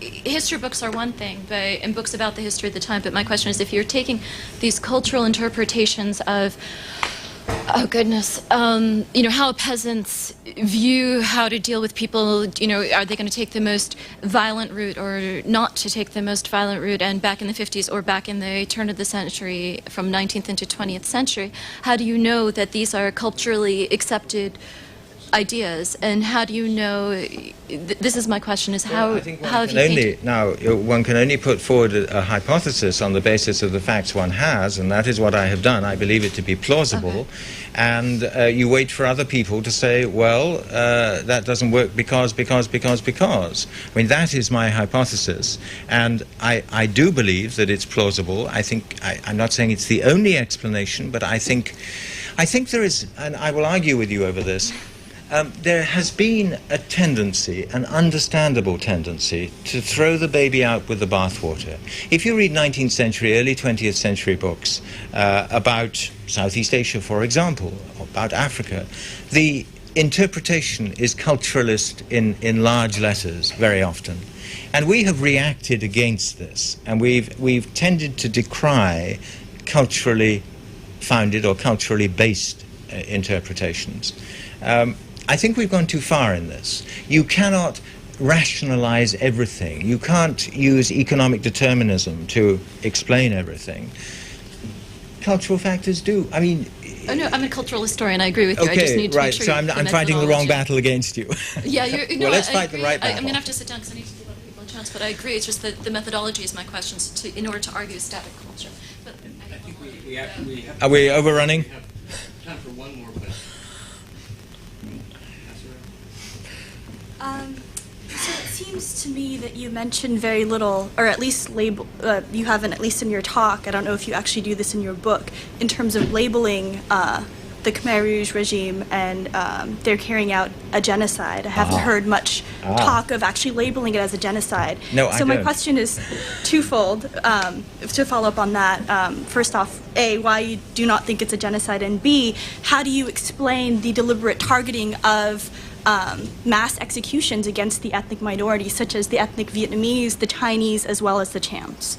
history books are one thing, and books about the history of the time, but my question is if you're taking these cultural interpretations of, oh goodness, you know, how peasants view how to deal with people, you know, are they going to take the most violent route or not to take the most violent route, and back in the 50s or back in the turn of the century, from 19th into 20th century, how do you know that these are culturally accepted ideas, and how do you know, this is my question, is how, I think how have you painted? Now, one can only put forward a hypothesis on the basis of the facts one has, and that is what I have done. I believe it to be plausible, and you wait for other people to say, well, that doesn't work because. I mean, that is my hypothesis, and I do believe that it's plausible. I think, I'm not saying it's the only explanation, but I think there is, and I will argue with you over this, there has been a tendency, an understandable tendency, to throw the baby out with the bathwater. If you read 19th century, early 20th century books about Southeast Asia, for example, or about Africa, the interpretation is culturalist in large letters very often. And we have reacted against this, and we've tended to decry culturally founded or culturally based interpretations. I think we've gone too far in this. You cannot rationalize everything. You can't use economic determinism to explain everything. Cultural factors do. I mean... Oh, no, I'm a cultural historian. I agree with you. Okay, I just need to right. make sure So I'm fighting the wrong battle against you. Yeah, you're... No, well, let's fight agree. the right battle. I'm going to have to sit down because I need to give other people a chance, but I agree. It's just that the methodology is my question in order to argue static culture. But I think we have... Are we overrunning? We have time for one more question. So it seems to me that you mentioned very little, or at least you haven't, at least in your talk, I don't know if you actually do this in your book, in terms of labeling the Khmer Rouge regime and they're carrying out a genocide. I haven't heard much talk of actually labeling it as a genocide. No, so my question is twofold, to follow up on that. First off, A, why you do not think it's a genocide, and B, how do you explain the deliberate targeting of mass executions against the ethnic minorities, such as the ethnic Vietnamese, the Chinese, as well as the Chams?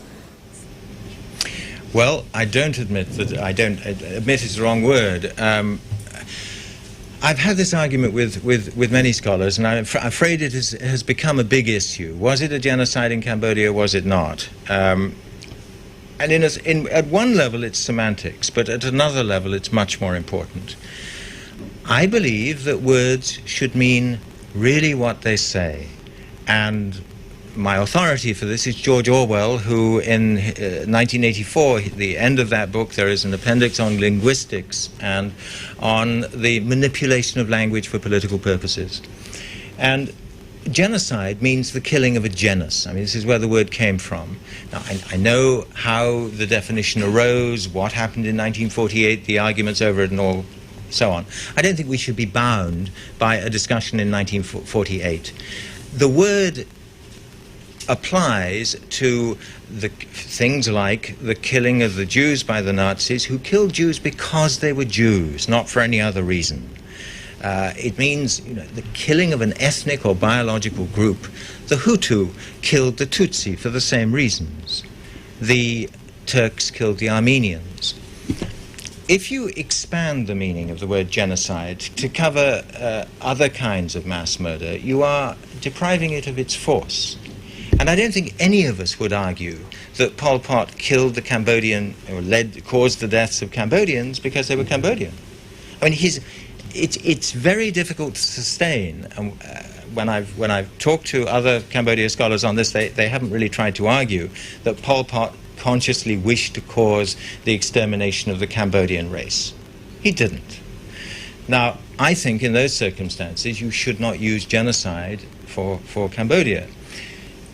Well, I don't admit is the wrong word. I've had this argument with many scholars, and I'm afraid it has become a big issue. Was it a genocide in Cambodia, was it not? And at one level it's semantics, but at another level it's much more important. I believe that words should mean really what they say, and my authority for this is George Orwell, who in 1984, the end of that book, there is an appendix on linguistics and on the manipulation of language for political purposes. And genocide means the killing of a genus. I mean, this is where the word came from. Now, I know how the definition arose, what happened in 1948, the arguments over it and all, so on. I don't think we should be bound by a discussion in 1948. The word applies to the things like the killing of the Jews by the Nazis, who killed Jews because they were Jews, not for any other reason. It means, you know, the killing of an ethnic or biological group. The Hutu killed the Tutsi for the same reasons. The Turks killed the Armenians. If you expand the meaning of the word genocide to cover other kinds of mass murder, you are depriving it of its force. And I don't think any of us would argue that Pol Pot killed the Cambodian, or caused the deaths of Cambodians because they were Cambodian. I mean, it's very difficult to sustain. And when I've talked to other Cambodia scholars on this, they haven't really tried to argue that Pol Pot consciously wished to cause the extermination of the Cambodian race. He didn't. Now, I think in those circumstances you should not use genocide for Cambodia.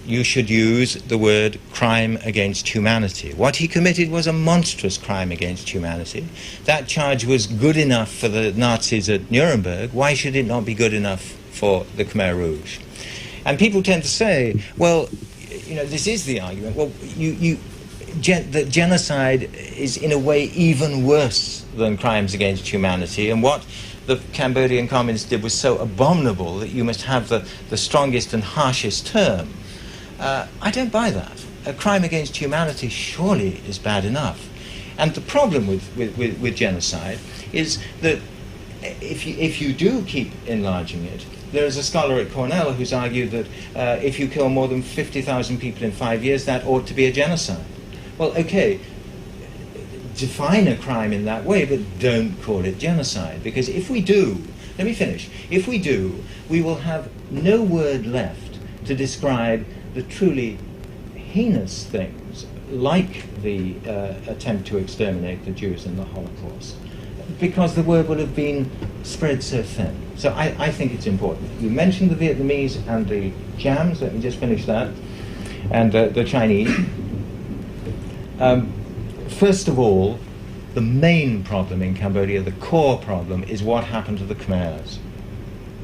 You should use the word crime against humanity. What he committed was a monstrous crime against humanity. That charge was good enough for the Nazis at Nuremberg. Why should it not be good enough for the Khmer Rouge? And people tend to say, well, you know, this is the argument. Well, that genocide is in a way even worse than crimes against humanity, and what the Cambodian communists did was so abominable that you must have the strongest and harshest term. I don't buy that. A crime against humanity surely is bad enough. And the problem with genocide is that if you do keep enlarging it, there is a scholar at Cornell who's argued that if you kill more than 50,000 people in 5 years, that ought to be a genocide. Well, okay, define a crime in that way, but don't call it genocide. Because if we do, let me finish, if we do, we will have no word left to describe the truly heinous things, like the attempt to exterminate the Jews in the Holocaust, because the word will have been spread so thin. So I think it's important. You mentioned the Vietnamese and the Jams, let me just finish that, and the Chinese. First of all, the main problem in Cambodia, the core problem, is what happened to the Khmers.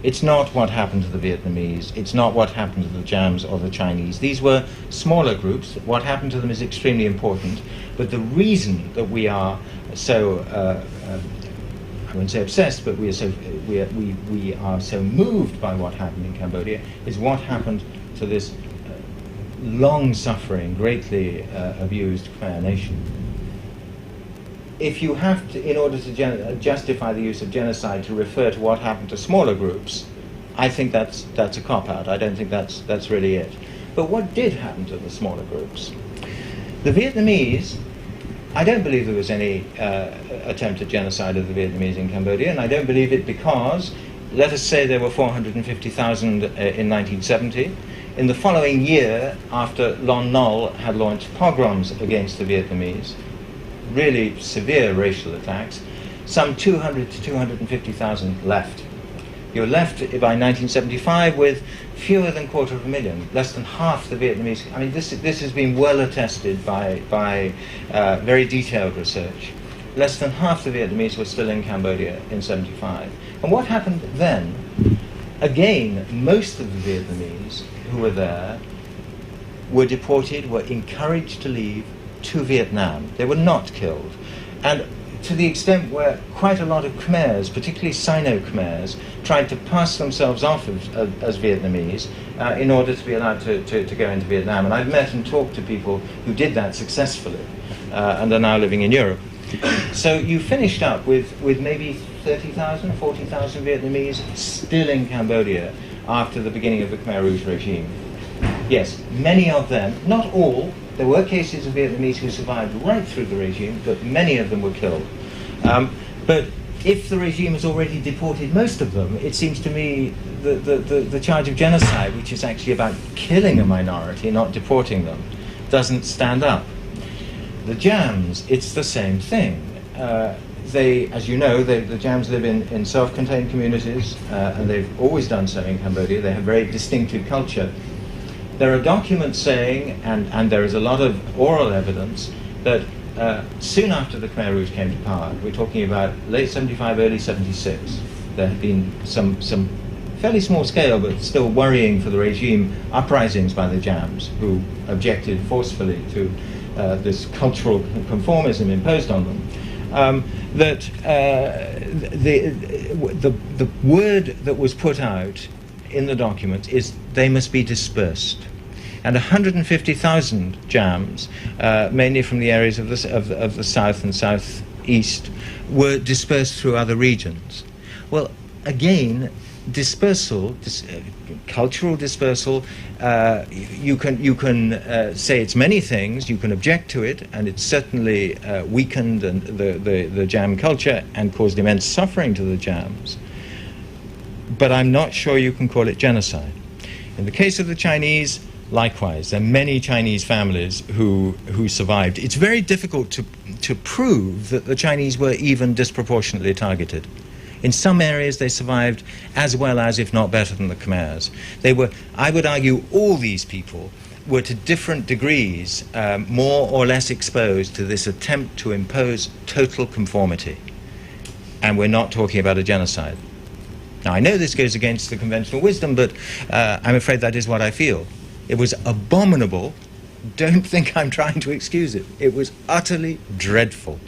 It's not what happened to the Vietnamese, it's not what happened to the Jams or the Chinese. These were smaller groups. What happened to them is extremely important. But the reason that we are so, I wouldn't say obsessed, but we are so moved by what happened in Cambodia is what happened to this long-suffering, greatly abused Khmer nation. If you have to, in order to justify the use of genocide, to refer to what happened to smaller groups, I think that's a cop-out. I don't think that's really it. But what did happen to the smaller groups? The Vietnamese, I don't believe there was any attempt at genocide of the Vietnamese in Cambodia, and I don't believe it because, let us say there were 450,000 in 1970. In the following year, after Lon Nol had launched pogroms against the Vietnamese, really severe racial attacks, some 200 to 250,000 left. You're left by 1975 with fewer than 250,000, less than half the Vietnamese. I mean, this has been well attested by very detailed research. Less than half the Vietnamese were still in Cambodia in 75. And what happened then? Again, most of the Vietnamese who were there were deported, were encouraged to leave to Vietnam. They were not killed. And to the extent where quite a lot of Khmers, particularly Sino-Khmers, tried to pass themselves off as Vietnamese in order to be allowed to go into Vietnam. And I've met and talked to people who did that successfully and are now living in Europe. So you finished up with maybe 30,000, 40,000 Vietnamese still in Cambodia after the beginning of the Khmer Rouge regime. Yes, many of them, not all. There were cases of Vietnamese who survived right through the regime, but many of them were killed. But if the regime has already deported most of them, it seems to me the charge of genocide, which is actually about killing a minority, not deporting them, doesn't stand up. The Jams, it's the same thing. They, as you know, the Jams live in self-contained communities, and they've always done so in Cambodia. They have very distinctive culture. There are documents saying, and there is a lot of oral evidence, that soon after the Khmer Rouge came to power, we're talking about late 75, early 76, there had been some fairly small scale, but still worrying for the regime, uprisings by the Jams, who objected forcefully to this cultural conformism imposed on them. The word that was put out in the document is they must be dispersed. And 150,000 Jams, mainly from the areas of the south and southeast, were dispersed through other regions. Well, again, dispersal, cultural dispersal, you can say it's many things. You can object to it, and it's certainly weakened the Jam culture and caused immense suffering to the Jams. But I'm not sure you can call it genocide. In the case of the Chinese, likewise, there are many Chinese families who survived. It's very difficult to prove that the Chinese were even disproportionately targeted. In some areas they survived as well as, if not better than, the Khmers. They were, I would argue, all these people were to different degrees more or less exposed to this attempt to impose total conformity. And we're not talking about a genocide. Now, I know this goes against the conventional wisdom, but I'm afraid that is what I feel. It was abominable. Don't think I'm trying to excuse it. It was utterly dreadful,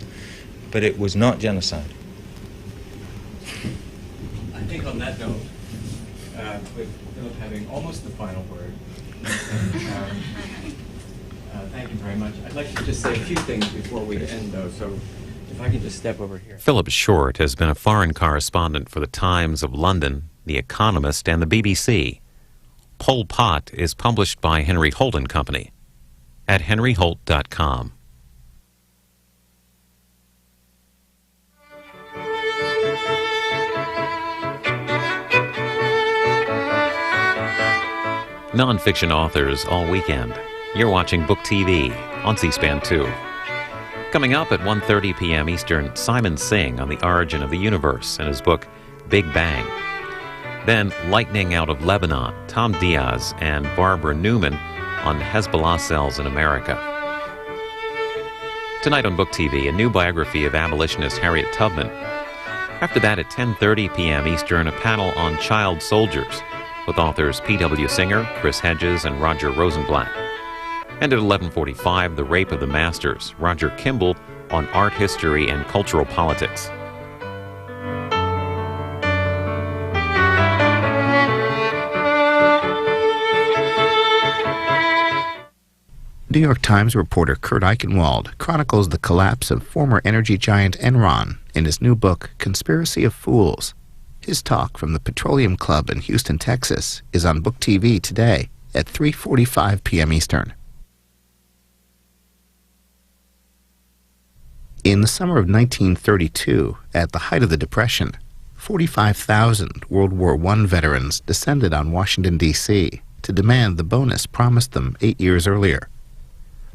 but it was not genocide. I think on that note, with Philip having almost the final word, thank you very much. I'd like to just say a few things before we end, though, so if I can just step over here. Philip Short has been a foreign correspondent for the Times of London, The Economist, and the BBC. Pol Pot is published by Henry Holt & Company at henryholt.com. Nonfiction authors all weekend. You're watching Book TV on C-SPAN 2. Coming up at 1:30 p.m. Eastern, Simon Singh on the origin of the universe in his book Big Bang. Then Lightning Out of Lebanon, Tom Diaz and Barbara Newman on Hezbollah cells in America. Tonight on Book TV, a new biography of abolitionist Harriet Tubman. After that, at 10:30 p.m. Eastern, a panel on child soldiers with authors P.W. Singer, Chris Hedges, and Roger Rosenblatt. And at 11:45, The Rape of the Masters, Roger Kimball on art history and cultural politics. New York Times reporter Kurt Eichenwald chronicles the collapse of former energy giant Enron in his new book, Conspiracy of Fools. His talk from the Petroleum Club in Houston, Texas, is on Book TV today at 3:45 p.m. Eastern. In the summer of 1932, at the height of the Depression, 45,000 World War I veterans descended on Washington, D.C. to demand the bonus promised them 8 years earlier.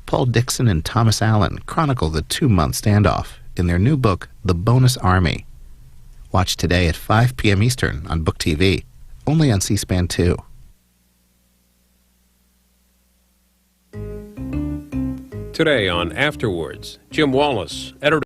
Paul Dixon and Thomas Allen chronicle the 2-month standoff in their new book, The Bonus Army. Watch today at 5 p.m. Eastern on Book TV, only on C-SPAN 2. Today on Afterwards, Jim Wallace, editor